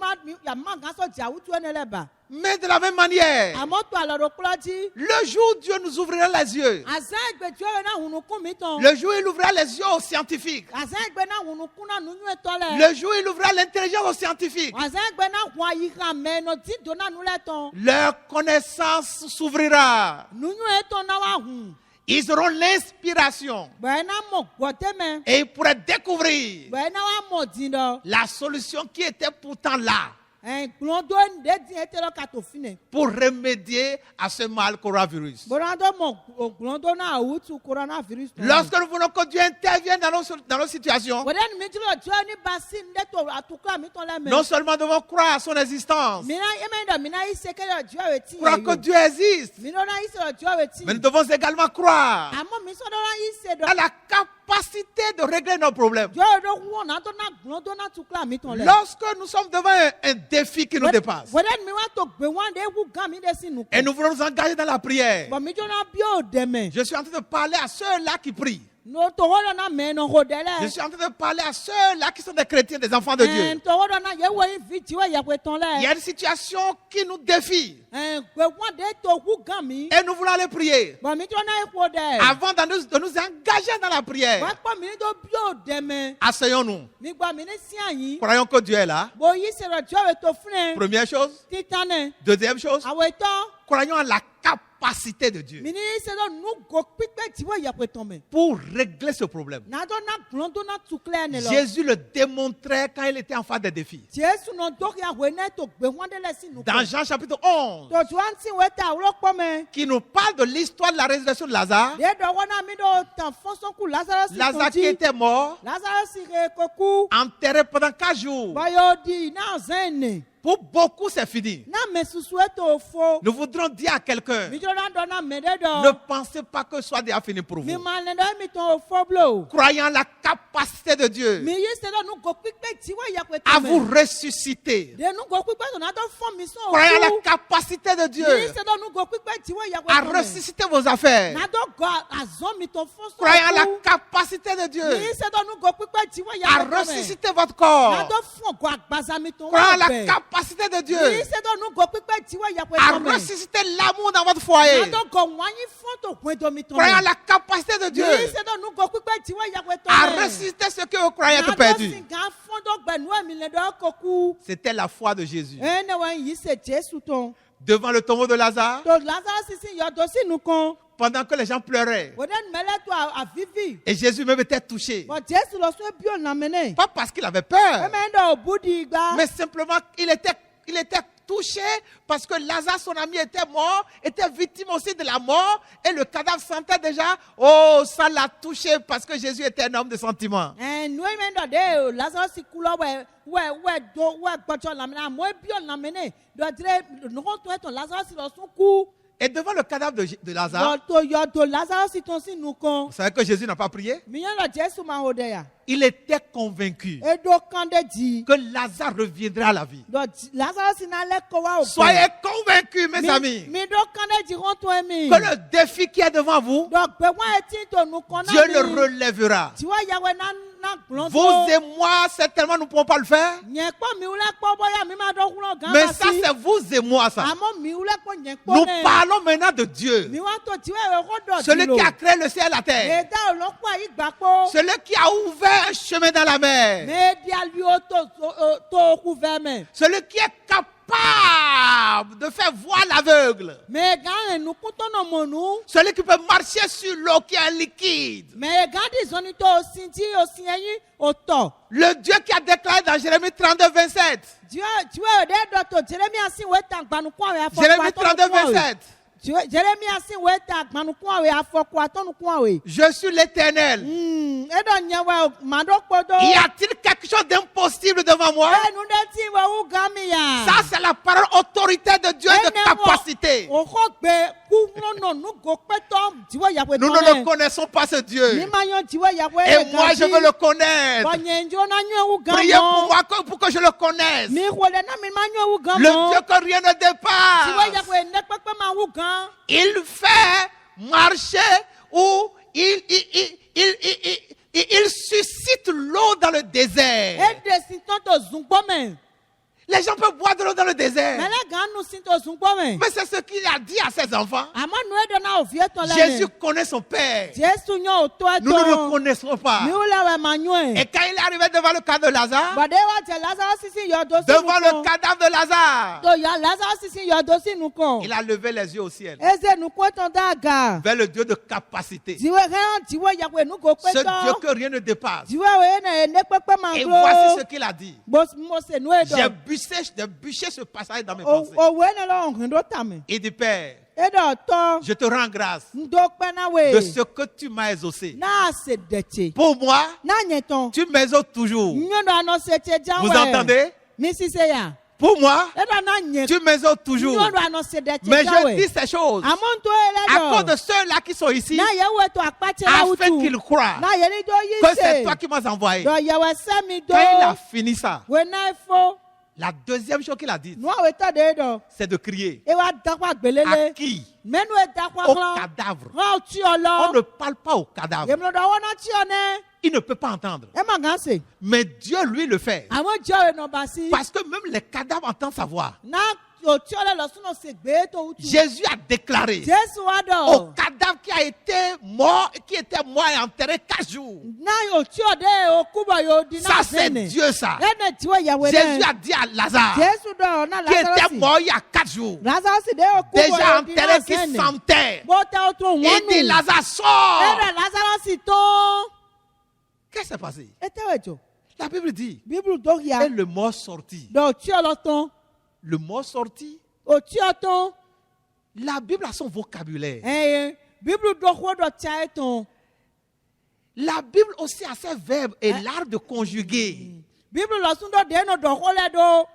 [SPEAKER 2] yà má gán sọ jà wútu ẹni lẹ́bà.
[SPEAKER 1] Mais de la même manière,
[SPEAKER 2] Àmọ́ tó àlọ́dọ̀ kúlọ́jì.
[SPEAKER 1] le jour où Dieu nous ouvrira les yeux,
[SPEAKER 2] Àzá ẹgbẹ̀tì ọ̀rẹ́ náà hùnùkún mi tán.
[SPEAKER 1] le jour où il ouvrira les yeux aux scientifiques,
[SPEAKER 2] Àzá ẹgbẹ̀ náà hùnùkún náà nínú ẹ̀tọ́ lẹ̀.
[SPEAKER 1] le jour où il ouvrira l'intelligence aux scientifiques,
[SPEAKER 2] Àzá ẹgbẹ̀ náà hùn àyíká mẹ́ẹ̀nà tí dòná nulẹ̀ tán.
[SPEAKER 1] leur connaissance s'ouvrira.
[SPEAKER 2] Nínú ẹ̀tọ́ náà wá hùn.
[SPEAKER 1] Ils auront l'inspiration
[SPEAKER 2] Bẹ́ẹ̀ náà mọ̀ gbọ́tẹ́
[SPEAKER 1] et ils pourraient découvrir
[SPEAKER 2] Bẹ́ẹ̀ náà wá mọ̀ dín lọ.
[SPEAKER 1] la solution qui était pourtant là.
[SPEAKER 2] Gblɔdo ɖe di ete lɔ kato fine.
[SPEAKER 1] pour remédier à ce mal coronavirus.
[SPEAKER 2] Bonado mo gblɔdo na awutu coronavirus.
[SPEAKER 1] Lorsque nous voulons que Dieu intervienne dans nos situations,
[SPEAKER 2] Wòle nu mi ti lɔ jɔ ni basi ne to atukɔ mi tɔ lɛ mɛ.
[SPEAKER 1] non seulement devons croire à son existence,
[SPEAKER 2] Mina eme dɔ mina yi seke lɔ jɔ eti
[SPEAKER 1] croire que Dieu existe,
[SPEAKER 2] Mina na yi se lɔ jɔ eti.
[SPEAKER 1] mais nous devons également croire
[SPEAKER 2] Àmọ́ mi sɔ dɔ la yi se
[SPEAKER 1] à
[SPEAKER 2] dɔ.
[SPEAKER 1] la capacité de régler nos problèmes.
[SPEAKER 2] Jɔ dɔ wɔn na dɔ na gblɔdo na tukɔ mi tɔ lɛ.
[SPEAKER 1] Lorsque nous sommes devant un défi qui nous dépasse
[SPEAKER 2] Wòle mi wa to gbe wɔn de ewu gan mi de si nu.
[SPEAKER 1] et nous voulons nous engager dans la prière,
[SPEAKER 2] Bɔn mi jɔ na bi o dɛmɛ.
[SPEAKER 1] je suis en train de parler à ceux-là qui prient.
[SPEAKER 2] N'otɔwɔ dɔ na mɛ nɔ de lɛ.
[SPEAKER 1] Je suis en train de parler à ceux-là qui sont des chrétiens, des enfants de Dieu.
[SPEAKER 2] Ntɔwɔ dɔ na yewo yi vi tiwɔ yakwe tɔn
[SPEAKER 1] Il y
[SPEAKER 2] lɛ.
[SPEAKER 1] a une situation qui nous défie
[SPEAKER 2] Gbe wɔn de to wu gan mi.
[SPEAKER 1] et nous voulons aller prier.
[SPEAKER 2] Bɔn mi jɔ na yi ko dɛ.
[SPEAKER 1] Avant de nous engager dans la prière,
[SPEAKER 2] Wa kpɔ mi ni do bi o dɛmɛ.
[SPEAKER 1] asseyons-nous.
[SPEAKER 2] Mi gbɔ mi ni si anyi.
[SPEAKER 1] Croyons que Dieu est là.
[SPEAKER 2] Bo yi se lɔ jɔ we to funɛ.
[SPEAKER 1] Première chose.
[SPEAKER 2] Titanɛ.
[SPEAKER 1] Deuxième chose,
[SPEAKER 2] Awɔ etɔ.
[SPEAKER 1] croyons à la capacité de Dieu
[SPEAKER 2] Mi ni se lɔ nu go kpikpɛ tiwɔ yakwe tɔn mɛ.
[SPEAKER 1] pour régler ce problème.
[SPEAKER 2] Na dɔ na gblɔdo na tuklɛ ne lɔ.
[SPEAKER 1] Jésus le démontrait quand il était en face des défis.
[SPEAKER 2] Jesu nɔ dɔ ya wɛ ne to gbe wɔn de lɛ si nu.
[SPEAKER 1] Dans Jean chapitre 11,
[SPEAKER 2] Tɔtu an ti wɛ ta awolɔ kpɔ mɛ.
[SPEAKER 1] qui nous parle de l'histoire de la résurrection de Lazare.
[SPEAKER 2] De dɔ wɔna mi do tan fɔsɔnku Lazarus
[SPEAKER 1] Lazare qui était mort,
[SPEAKER 2] Lazarus re koku.
[SPEAKER 1] enterré pendant 4 jours.
[SPEAKER 2] Bɔyɔ di na zɛn ne.
[SPEAKER 1] Pour beaucoup, c'est fini.
[SPEAKER 2] Na mɛ susu eto fo.
[SPEAKER 1] Nous voudrons dire à quelqu'un,
[SPEAKER 2] Mi jɔ na dɔ na mɛ de
[SPEAKER 1] ne
[SPEAKER 2] dɔ.
[SPEAKER 1] pensez pas que ce soit déjà fini pour
[SPEAKER 2] Mi
[SPEAKER 1] vous.
[SPEAKER 2] ma ne dɔ mi tɔn o fɔ blo.
[SPEAKER 1] Croyant la capacité de Dieu
[SPEAKER 2] Mi yi se dɔ nu go kpikpɛ tiwɔ yakwe
[SPEAKER 1] à
[SPEAKER 2] tɔn
[SPEAKER 1] vous
[SPEAKER 2] mɛ.
[SPEAKER 1] ressusciter.
[SPEAKER 2] De nu go kpikpɛ tɔ na dɔ fɔ mi sɔn o
[SPEAKER 1] Croyant la
[SPEAKER 2] ku.
[SPEAKER 1] capacité de
[SPEAKER 2] Mi yi
[SPEAKER 1] Dieu
[SPEAKER 2] se dɔ nu go kpikpɛ tiwɔ yakwe
[SPEAKER 1] à
[SPEAKER 2] tɔn mɛ.
[SPEAKER 1] ressusciter vos affaires.
[SPEAKER 2] Na dɔ gɔ azɔn mi tɔn
[SPEAKER 1] Croyant la
[SPEAKER 2] fɔsɔn ku.
[SPEAKER 1] capacité de
[SPEAKER 2] Mi
[SPEAKER 1] Dieu
[SPEAKER 2] yi se dɔ nu go kpikpɛ tiwɔ
[SPEAKER 1] à
[SPEAKER 2] yakwe tɔn mɛ.
[SPEAKER 1] ressusciter votre
[SPEAKER 2] Na
[SPEAKER 1] corps.
[SPEAKER 2] dɔ fɔ gɔ agbaza mi tɔn
[SPEAKER 1] Croyant la
[SPEAKER 2] bɛ.
[SPEAKER 1] capacité de
[SPEAKER 2] Mi yi
[SPEAKER 1] Dieu
[SPEAKER 2] se dɔ nu go kpikpɛ tiwɔ yakwe
[SPEAKER 1] à
[SPEAKER 2] tɔn mɛ.
[SPEAKER 1] ressusciter l'amour dans votre foyer.
[SPEAKER 2] Na dɔ gɔ wɔnyi fɔn to gbe dɔ mi tɔn
[SPEAKER 1] Croyant
[SPEAKER 2] mɛ.
[SPEAKER 1] la capacité de Dieu
[SPEAKER 2] Mi yi se dɔ nu go kpikpɛ tiwɔ yakwe tɔn
[SPEAKER 1] à
[SPEAKER 2] mɛ.
[SPEAKER 1] ressusciter ce que vous croyez être
[SPEAKER 2] Na dɔ
[SPEAKER 1] perdu.
[SPEAKER 2] si gan fɔn dɔ gbɛ nu mi le dɔ koku.
[SPEAKER 1] C'était la foi de Jésus.
[SPEAKER 2] Ene wɔn yi se Jesu tɔn.
[SPEAKER 1] Devant le tombeau de Lazare,
[SPEAKER 2] To Lazarus sisi yɔ do si nu kan.
[SPEAKER 1] pendant que les gens pleuraient,
[SPEAKER 2] Wòde numɛlɛ to avivi.
[SPEAKER 1] et Jésus même était touché.
[SPEAKER 2] Bɔn Jesu lɔ so ebi o namene.
[SPEAKER 1] Pas parce qu'il avait peur,
[SPEAKER 2] Eme dɔ o bu di gba.
[SPEAKER 1] mais simplement il était touché parce que Lazare, son ami, était mort, était victime aussi de la mort, et le cadavre sentait déjà, oh, ça l'a touché parce que Jésus était un homme de sentiment.
[SPEAKER 2] Nu eme dɔ de o Lazarus si ku lɔ wɛ do wɛ gbɔtsɔ lamene amewo ebi o namene. Dɔ dire nɔgɔ to etɔ Lazarus lɔ so ku.
[SPEAKER 1] Et devant le cadavre de Lazare,
[SPEAKER 2] Bɔn to yɔ do Lazarus tɔn si nu kan.
[SPEAKER 1] vous savez que Jésus n'a pas prié?
[SPEAKER 2] Mi yɛn dɔ Jesu ma o de ya.
[SPEAKER 1] Il était convaincu
[SPEAKER 2] Edo kan de di.
[SPEAKER 1] que Lazare reviendrait à la vie.
[SPEAKER 2] Dɔ Lazarus na lɛ kɔ wa o.
[SPEAKER 1] Soyez convaincus, mes amis,
[SPEAKER 2] Mi do kan de di hɔn to emi.
[SPEAKER 1] que le défi qui est devant vous,
[SPEAKER 2] Dɔ gbɛ wɔn eti to nu kan na
[SPEAKER 1] Dieu
[SPEAKER 2] mi.
[SPEAKER 1] le relèvera.
[SPEAKER 2] Tiwa yawe na gblɔn
[SPEAKER 1] Vous et moi, certainement, nous ne pouvons pas le faire.
[SPEAKER 2] Nye kpɔ mi wulɛ kpɔ bɔya mi ma dɔ wulɔ gan
[SPEAKER 1] Mais
[SPEAKER 2] ba
[SPEAKER 1] ça,
[SPEAKER 2] si.
[SPEAKER 1] c'est vous et moi, ça.
[SPEAKER 2] Àmọ́ mi wulɛ kpɔ nye
[SPEAKER 1] Nous
[SPEAKER 2] kpɔ nɛ.
[SPEAKER 1] parlons maintenant de Dieu.
[SPEAKER 2] Mi wa to tiwa yɛ ko dɔ
[SPEAKER 1] Celui
[SPEAKER 2] di lo.
[SPEAKER 1] qui a créé le ciel et la terre.
[SPEAKER 2] Eda o lɔ kpɔ ayi gba kpɔ.
[SPEAKER 1] Celui qui a ouvert un chemin dans la mer.
[SPEAKER 2] Mɛ di ali o to ku vɛ mɛ.
[SPEAKER 1] Celui qui est capable de faire voir l'aveugle.
[SPEAKER 2] Mɛ gan yɛ nukutɔ nɔ mɔ nu.
[SPEAKER 1] Celui qui peut marcher sur l'eau qui est liquide.
[SPEAKER 2] Mɛ gan di zɔni to o sin ti o sin ɛyin o tɔ.
[SPEAKER 1] Le Dieu qui a déclaré dans Jérémie 32, 27.
[SPEAKER 2] Tiwa yɛ de dɔ to Jeremia si wo ta gbanukun awɛ afɔku
[SPEAKER 1] Jérémie 32,
[SPEAKER 2] atɔnukun awɛ.
[SPEAKER 1] 27.
[SPEAKER 2] Jeremia si wo ta gbanukun awɛ afɔku atɔnukun awɛ.
[SPEAKER 1] Je suis l'Éternel.
[SPEAKER 2] Eɖɔ nye wɔ maɖo kpodo.
[SPEAKER 1] Y a-t-il quelque chose d'impossible devant moi?
[SPEAKER 2] Enu ɖe ti wɔ wu gami ya.
[SPEAKER 1] Ça, c'est la parole autorité de Dieu et de capacité.
[SPEAKER 2] Òxɔ gbe kuŋlɔnɔ nugo kpɛtɔ dziwɔ yaƒe
[SPEAKER 1] Nous
[SPEAKER 2] tɔ
[SPEAKER 1] ne
[SPEAKER 2] nɛ.
[SPEAKER 1] le connaissons pas, ce Dieu.
[SPEAKER 2] Mi ma yɔ dziwɔ yaƒe
[SPEAKER 1] Et moi, je veux le connaître.
[SPEAKER 2] Bɔn nye ŋdzi na nyɔ wu
[SPEAKER 1] Priez pour
[SPEAKER 2] gamɔ.
[SPEAKER 1] moi pour que je le connaisse.
[SPEAKER 2] Mi xɔ ɖe na mi ma nyɔ wu
[SPEAKER 1] Le Dieu
[SPEAKER 2] gamɔ.
[SPEAKER 1] que rien ne
[SPEAKER 2] Dziwɔ
[SPEAKER 1] dépasse.
[SPEAKER 2] yaƒe ne kpekpe ma wu gan.
[SPEAKER 1] Il fait marcher ou il suscite l'eau dans le désert.
[SPEAKER 2] Eɖe si tɔ to zugbɔ me.
[SPEAKER 1] Les gens peuvent boire de l'eau dans le désert.
[SPEAKER 2] Mɛlɛ gan nu si to zugbɔ me.
[SPEAKER 1] Mais c'est ce qu'il a dit à ses enfants.
[SPEAKER 2] Àmɔ nu eɖe na òfie tɔ lɛ
[SPEAKER 1] Jésus
[SPEAKER 2] me.
[SPEAKER 1] connaît son Père.
[SPEAKER 2] Jesu nyɔ òtɔ
[SPEAKER 1] Nous ne le
[SPEAKER 2] etɔ.
[SPEAKER 1] connaissons pas.
[SPEAKER 2] Mi wulɛ wɛ ma nyɔe.
[SPEAKER 1] Et quand il est arrivé devant le cadavre de Lazare,
[SPEAKER 2] Bɔde wa jɛ Lazarus sisi yɔdo si
[SPEAKER 1] devant le
[SPEAKER 2] nukun.
[SPEAKER 1] cadavre de Lazare,
[SPEAKER 2] To yɔ Lazarus sisi yɔdo si nukun.
[SPEAKER 1] il a levé les yeux au ciel
[SPEAKER 2] Eze nukun etɔ da aga.
[SPEAKER 1] vers le Dieu de capacité.
[SPEAKER 2] Dziwe hɛn dziwe yaƒe nugo
[SPEAKER 1] Ce Dieu
[SPEAKER 2] kpɛtɔ.
[SPEAKER 1] que rien ne dépasse.
[SPEAKER 2] Dziwe wo ene ene kpekpe ma
[SPEAKER 1] Et
[SPEAKER 2] glo.
[SPEAKER 1] voici ce qu'il a dit.
[SPEAKER 2] Mose nu
[SPEAKER 1] J'ai
[SPEAKER 2] eɖɔ.
[SPEAKER 1] bûcher ce passage dans mes
[SPEAKER 2] O
[SPEAKER 1] pensées.
[SPEAKER 2] o we ne lo ohun do tame.
[SPEAKER 1] Et dit, Père,
[SPEAKER 2] E do to
[SPEAKER 1] je te rends grâce
[SPEAKER 2] ndo pe na we.
[SPEAKER 1] de ce que tu m'as exaucé.
[SPEAKER 2] Na se dete.
[SPEAKER 1] Pour moi,
[SPEAKER 2] Na nyeton.
[SPEAKER 1] tu m'exauces toujours.
[SPEAKER 2] Nyondo ano se che jan
[SPEAKER 1] Vous
[SPEAKER 2] we.
[SPEAKER 1] entendez?
[SPEAKER 2] Mi si se ya.
[SPEAKER 1] Pour moi,
[SPEAKER 2] E do na nye.
[SPEAKER 1] tu m'exauces toujours.
[SPEAKER 2] Nyondo ano se dete
[SPEAKER 1] Mais
[SPEAKER 2] jan
[SPEAKER 1] je
[SPEAKER 2] we.
[SPEAKER 1] dis ces choses
[SPEAKER 2] Amon to ele
[SPEAKER 1] à
[SPEAKER 2] do.
[SPEAKER 1] cause de ceux-là qui sont ici,
[SPEAKER 2] Na ye we to akpati la
[SPEAKER 1] afin
[SPEAKER 2] utu.
[SPEAKER 1] qu'ils croient
[SPEAKER 2] Na ye ni do yi
[SPEAKER 1] que c'est
[SPEAKER 2] se.
[SPEAKER 1] toi qui m'as envoyé.
[SPEAKER 2] Do ye we se mi do.
[SPEAKER 1] Quand il a fini ça,
[SPEAKER 2] We na fo.
[SPEAKER 1] la deuxième chose qu'il a dit,
[SPEAKER 2] Nu awe to de do.
[SPEAKER 1] c'est de crier.
[SPEAKER 2] E wa dakwa
[SPEAKER 1] À
[SPEAKER 2] gbelele.
[SPEAKER 1] qui?
[SPEAKER 2] Menu e dakwa
[SPEAKER 1] Au
[SPEAKER 2] klan.
[SPEAKER 1] cadavre.
[SPEAKER 2] Ran ti
[SPEAKER 1] On
[SPEAKER 2] olo.
[SPEAKER 1] ne parle pas au cadavre.
[SPEAKER 2] Yemlo do wona ti one.
[SPEAKER 1] Il ne peut pas entendre.
[SPEAKER 2] E ma gan se.
[SPEAKER 1] Mais Dieu, lui, le fait.
[SPEAKER 2] Àwọn jẹ́ ọ̀rẹ́ nọmba sí.
[SPEAKER 1] Parce que même les cadavres entendent sa voix.
[SPEAKER 2] Náà òtí ọ̀rẹ́ lọ sínú ṣègbè tó wútu.
[SPEAKER 1] Jésus a déclaré
[SPEAKER 2] Jésù wá
[SPEAKER 1] au
[SPEAKER 2] dọ̀.
[SPEAKER 1] cadavre qui était mort et enterré 4 jours.
[SPEAKER 2] Náà òtí ọ̀dẹ́ òkúbọ̀ yóò di
[SPEAKER 1] Ça,
[SPEAKER 2] náà
[SPEAKER 1] c'est
[SPEAKER 2] sẹ́nẹ̀.
[SPEAKER 1] Dieu, ça.
[SPEAKER 2] Ẹnẹ tí wọ́n yàwé
[SPEAKER 1] Jésus
[SPEAKER 2] náà.
[SPEAKER 1] a dit à Lazare,
[SPEAKER 2] Jésù dọ̀ náà
[SPEAKER 1] qui était
[SPEAKER 2] Lázárọ́sì.
[SPEAKER 1] mort il y a 4 jours,
[SPEAKER 2] Lázárọ́sì dé òkúbọ̀
[SPEAKER 1] déjà
[SPEAKER 2] yóò di náà
[SPEAKER 1] enterré, qui
[SPEAKER 2] sẹ́nẹ̀.
[SPEAKER 1] sentait.
[SPEAKER 2] Bó tẹ́ ó tún
[SPEAKER 1] Il
[SPEAKER 2] wọ́n
[SPEAKER 1] dit,
[SPEAKER 2] nù.
[SPEAKER 1] Lazare, sort.
[SPEAKER 2] Ẹnẹ Lázárọ́sì tó.
[SPEAKER 1] Qu'est-ce qui s'est passé?
[SPEAKER 2] Ẹ tẹ́wọ̀ ẹ̀jọ̀.
[SPEAKER 1] La Bible dit,
[SPEAKER 2] Bíbélù tó yà.
[SPEAKER 1] et le mort sorti.
[SPEAKER 2] Dọ̀ òtí ọ̀lọ́ tán.
[SPEAKER 1] Le mort sorti,
[SPEAKER 2] Òtí ọ̀tán.
[SPEAKER 1] la Bible a son vocabulaire.
[SPEAKER 2] Ẹ̀yẹ Bíbélù dọ̀kọ́ dọ̀ tí a yẹ tán.
[SPEAKER 1] La Bible aussi a ses verbes et l'art de conjuguer.
[SPEAKER 2] Bíbélù lọ sún dọ̀ dé nù dọ̀kọ́ lẹ́ dọ̀.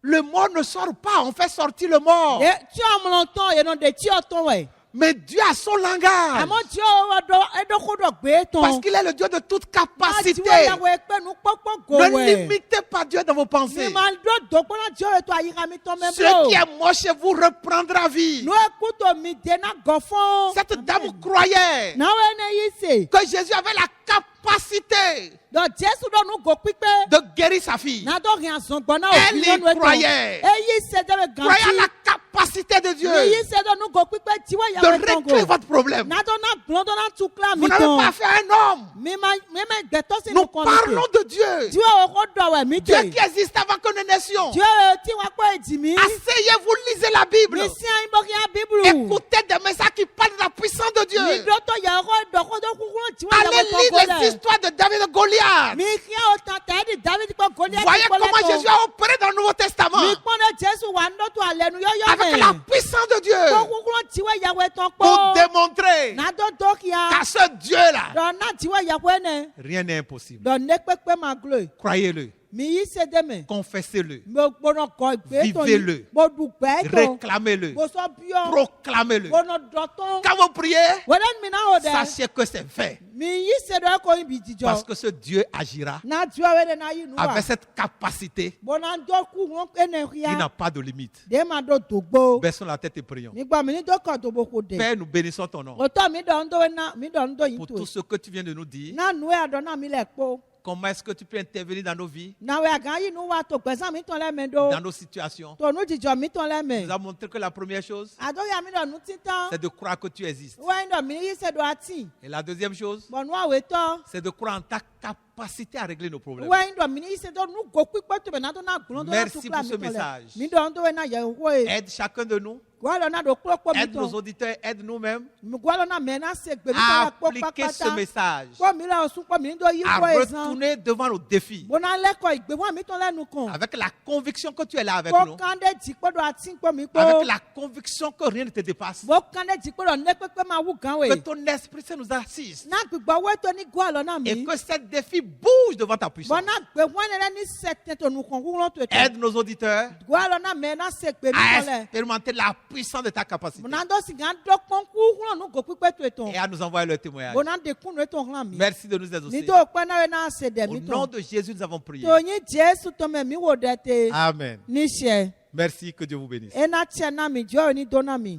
[SPEAKER 1] Le mort ne sort pas, on fait sortir le mort.
[SPEAKER 2] Tí ọmọ tán yẹn nọ de tí ọ̀tán wẹ̀.
[SPEAKER 1] Mais Dieu a son langage.
[SPEAKER 2] Àmọ́ tí ó dọ̀ ẹ̀dọ́kọ́ dọ̀ gbé tán.
[SPEAKER 1] Parce qu'il est le Dieu de toute capacité.
[SPEAKER 2] Láti wọ́n yàwó ẹgbẹ́ nu pọ́pọ́ gò
[SPEAKER 1] Ne
[SPEAKER 2] wẹ̀.
[SPEAKER 1] limitez pas Dieu dans vos
[SPEAKER 2] Mi
[SPEAKER 1] pensées.
[SPEAKER 2] máa ń dọ̀ gbọ́dọ̀ tí ó ètò àyíká mi tán mẹ́bí
[SPEAKER 1] Ce
[SPEAKER 2] o.
[SPEAKER 1] qui est mort chez vous reprendra vie.
[SPEAKER 2] Nu ekú tó mi dènà gọ̀ fún.
[SPEAKER 1] Cette dame croyait
[SPEAKER 2] Náwó ẹni yìí sè.
[SPEAKER 1] que Jésus avait la capacité
[SPEAKER 2] Dọ̀ Jésù dọ̀ nu gò pípé.
[SPEAKER 1] de guérir sa fille.
[SPEAKER 2] Nàdọ̀ rìn àzàn gbọ́n náà
[SPEAKER 1] Elle
[SPEAKER 2] òfin
[SPEAKER 1] y
[SPEAKER 2] lónú ètò.
[SPEAKER 1] croyait.
[SPEAKER 2] Èyí ṣe dẹ́rẹ̀
[SPEAKER 1] Croyez à
[SPEAKER 2] gàntí.
[SPEAKER 1] la capacité de Dieu
[SPEAKER 2] Mi yìí ṣe dọ̀ nu gò pípé tí wọ́n
[SPEAKER 1] de
[SPEAKER 2] yàwó ẹ̀tàn
[SPEAKER 1] régler
[SPEAKER 2] gò.
[SPEAKER 1] votre problème.
[SPEAKER 2] Nàdọ̀ náà gbọ́dọ̀ náà tún kílà mi
[SPEAKER 1] Vous n'avez pas
[SPEAKER 2] tán.
[SPEAKER 1] affaire à un homme.
[SPEAKER 2] Mi máa gbẹ̀tọ́ sí
[SPEAKER 1] Nous
[SPEAKER 2] inú kan mi
[SPEAKER 1] parlons
[SPEAKER 2] tè.
[SPEAKER 1] de Dieu.
[SPEAKER 2] Tí wọ́n kọ́ dọ̀ wẹ̀ mí
[SPEAKER 1] Dieu
[SPEAKER 2] tè.
[SPEAKER 1] qui existe avant que nous naissions.
[SPEAKER 2] Tí wọ́n tí wọ́n pẹ́ èjì mi.
[SPEAKER 1] Asseyez-vous, lisez la Bible.
[SPEAKER 2] Mi sí àyìn bọ́ kí á bíbélù.
[SPEAKER 1] Écoutez des messages qui parlent de la puissance de
[SPEAKER 2] Mi
[SPEAKER 1] Dieu.
[SPEAKER 2] dọ́tọ̀ yàrá dọ̀kọ́dọ̀ kúkúrú tí wọ́n
[SPEAKER 1] Allez
[SPEAKER 2] yàwó tán
[SPEAKER 1] lire
[SPEAKER 2] gò
[SPEAKER 1] les
[SPEAKER 2] lẹ̀.
[SPEAKER 1] histoires de David et de Goliath.
[SPEAKER 2] Mi kí á o tàn tẹ́ẹ̀dì Dávídì pọ̀ Goliath
[SPEAKER 1] Voyez
[SPEAKER 2] pọ̀
[SPEAKER 1] comment Jésus
[SPEAKER 2] lẹ́tọ̀.
[SPEAKER 1] a opéré dans le Nouveau Testament
[SPEAKER 2] Mi pọ́nlẹ̀ Jésù wà nọ́tọ̀ àlẹ́nu yọ́yọ́
[SPEAKER 1] avec
[SPEAKER 2] mẹ́.
[SPEAKER 1] la puissance de
[SPEAKER 2] Kó
[SPEAKER 1] Dieu
[SPEAKER 2] kúkúrú tí wọ́n yàwó tán
[SPEAKER 1] pour
[SPEAKER 2] pọ̀.
[SPEAKER 1] démontrer
[SPEAKER 2] Nàdọ̀ dọ́kìá.
[SPEAKER 1] qu'à ce Dieu-là,
[SPEAKER 2] Dọ̀ náà tí wọ́n yàwó ẹ̀nẹ̀.
[SPEAKER 1] rien n'est impossible.
[SPEAKER 2] Dọ̀ ní pépé máa glo.
[SPEAKER 1] Croyez-le,
[SPEAKER 2] Mi yí ṣe dé mẹ́.
[SPEAKER 1] confessez-le,
[SPEAKER 2] Mo gbọ́dọ̀ kọ ìgbé tó
[SPEAKER 1] Vivez-le.
[SPEAKER 2] yìí. Mo dùgbẹ́ tó.
[SPEAKER 1] réclamez-le,
[SPEAKER 2] Mo sọ bí ọ́.
[SPEAKER 1] proclamez-le.
[SPEAKER 2] Mo nọ dọ̀tán.
[SPEAKER 1] Quand vous priez,
[SPEAKER 2] Wẹ́dẹ́ mi náà ò dẹ̀.
[SPEAKER 1] sachez que c'est fait.
[SPEAKER 2] Mi yí ṣe dọ̀ ẹ̀kọ́ ibi ìjìjọ.
[SPEAKER 1] Parce que ce Dieu agira
[SPEAKER 2] N'a tu as wẹ́dẹ́ náà yìí nù wá.
[SPEAKER 1] avec cette capacité
[SPEAKER 2] Bọ́nà dọ́kú wọn ẹnẹ
[SPEAKER 1] qui
[SPEAKER 2] ríà.
[SPEAKER 1] n'a pas de limite.
[SPEAKER 2] Dè máa dọ̀ dògbò.
[SPEAKER 1] Baissons la tête et prions.
[SPEAKER 2] Nígbà mi ní dọ́kọ̀ dògbò kò dé.
[SPEAKER 1] Père, nous bénissons ton nom
[SPEAKER 2] Òtọ́ mi dọ̀ ń dọ̀ náà mi dọ̀ ń dọ̀ yìí
[SPEAKER 1] pour
[SPEAKER 2] tó.
[SPEAKER 1] tout ce que tu viens de nous dire.
[SPEAKER 2] Náà nù ẹ̀ àdọ̀ náà mi lẹ̀ kpó.
[SPEAKER 1] Comment est-ce que tu peux intervenir dans nos vies,
[SPEAKER 2] Náà wẹ̀ àgàn yìí nù wá tó gbẹ̀sán mi tán lẹ́mẹ̀ dó.
[SPEAKER 1] dans nos situations?
[SPEAKER 2] Tònú jìjọ mi tán lẹ́mẹ̀.
[SPEAKER 1] Tu nous as montré que la première chose,
[SPEAKER 2] Àdóyà mi dọ̀ nù títán.
[SPEAKER 1] c'est de croire que tu existes.
[SPEAKER 2] Wẹ́n dọ̀ mi yí ṣe dọ̀ àtì.
[SPEAKER 1] Et la deuxième chose,
[SPEAKER 2] Bọ̀nù àwẹ̀ tọ́.
[SPEAKER 1] c'est de croire en ta capacité à régler nos problèmes.
[SPEAKER 2] Wẹ́n dọ̀ mi yí ṣe dọ̀ nù gò pípẹ́ tó bẹ̀ náà tó náà gbọ́n tó náà
[SPEAKER 1] Merci
[SPEAKER 2] tó kílà
[SPEAKER 1] pour
[SPEAKER 2] mi
[SPEAKER 1] ce
[SPEAKER 2] tán lẹ̀.
[SPEAKER 1] message.
[SPEAKER 2] Mi dọ̀ ń dọ̀ wẹ̀ náà yẹ̀ wọ́ ẹ̀.
[SPEAKER 1] Aide chacun de nous,
[SPEAKER 2] Gwalọ náà dọ̀ kpọ́kpọ́ mi
[SPEAKER 1] aide nos
[SPEAKER 2] tán.
[SPEAKER 1] auditeurs, aide nous-mêmes
[SPEAKER 2] Gwalọ náà mẹ́ náà ṣe gbèmí
[SPEAKER 1] à
[SPEAKER 2] tán lẹ̀ kpọ́
[SPEAKER 1] appliquer ce
[SPEAKER 2] pápátá.
[SPEAKER 1] message,
[SPEAKER 2] Kpọ́ mi lẹ̀ ọ̀sùn kpọ́ mi ní dọ̀ yí
[SPEAKER 1] à
[SPEAKER 2] kpọ́ ẹ̀ zan.
[SPEAKER 1] retourner devant nos défis
[SPEAKER 2] Bona lẹ́kọ̀ọ́ ìgbéwọ̀n mi tán lẹ́nu kan.
[SPEAKER 1] avec la conviction que tu es là avec
[SPEAKER 2] Bó
[SPEAKER 1] nous,
[SPEAKER 2] kàndé jì gbọ́dọ̀ àti kpọ́ mi
[SPEAKER 1] avec
[SPEAKER 2] kpọ́.
[SPEAKER 1] la conviction que rien ne te dépasse,
[SPEAKER 2] Bó kàndé jì gbọ́dọ̀ ní pépé máa wù gán
[SPEAKER 1] que
[SPEAKER 2] wẹ̀.
[SPEAKER 1] ton esprit Saint nous assiste
[SPEAKER 2] Náà gbígbọ́ owó tó ní gwalọ náà
[SPEAKER 1] et
[SPEAKER 2] mi.
[SPEAKER 1] que ces défis bougent devant ta puissance.
[SPEAKER 2] Bọ́nà gbéwọ̀n ní ní sẹ̀tẹ̀ tó nù kàn kúrò tó ètò.
[SPEAKER 1] Aide nos auditeurs
[SPEAKER 2] Gwalọ náà mẹ́ náà ṣe gbèmí
[SPEAKER 1] à
[SPEAKER 2] tán lẹ̀.
[SPEAKER 1] expérimenter la puissance de ta capacité
[SPEAKER 2] Bọ́nà dọ̀ sì gán dọ́kpọ́n kúrò nù gò pípẹ́ tó ètò.
[SPEAKER 1] et à nous envoyer le témoignage.
[SPEAKER 2] Bọ́nà dẹkùn nù ètò hàn mi.
[SPEAKER 1] Merci de nous exaucer.
[SPEAKER 2] Nítorí pé náà náà ṣe dẹ̀
[SPEAKER 1] Au
[SPEAKER 2] mi
[SPEAKER 1] nom
[SPEAKER 2] tán.
[SPEAKER 1] de Jésus, nous avons prié.
[SPEAKER 2] Tòyìn Jésù tó mẹ́ mi wò dẹ̀ tẹ̀.
[SPEAKER 1] Amen.
[SPEAKER 2] Níṣẹ́.
[SPEAKER 1] Merci, que Dieu vous bénisse.
[SPEAKER 2] Ẹ náà tiẹ̀ náà mi jọ́ ẹ̀ ní dọ́nà mi.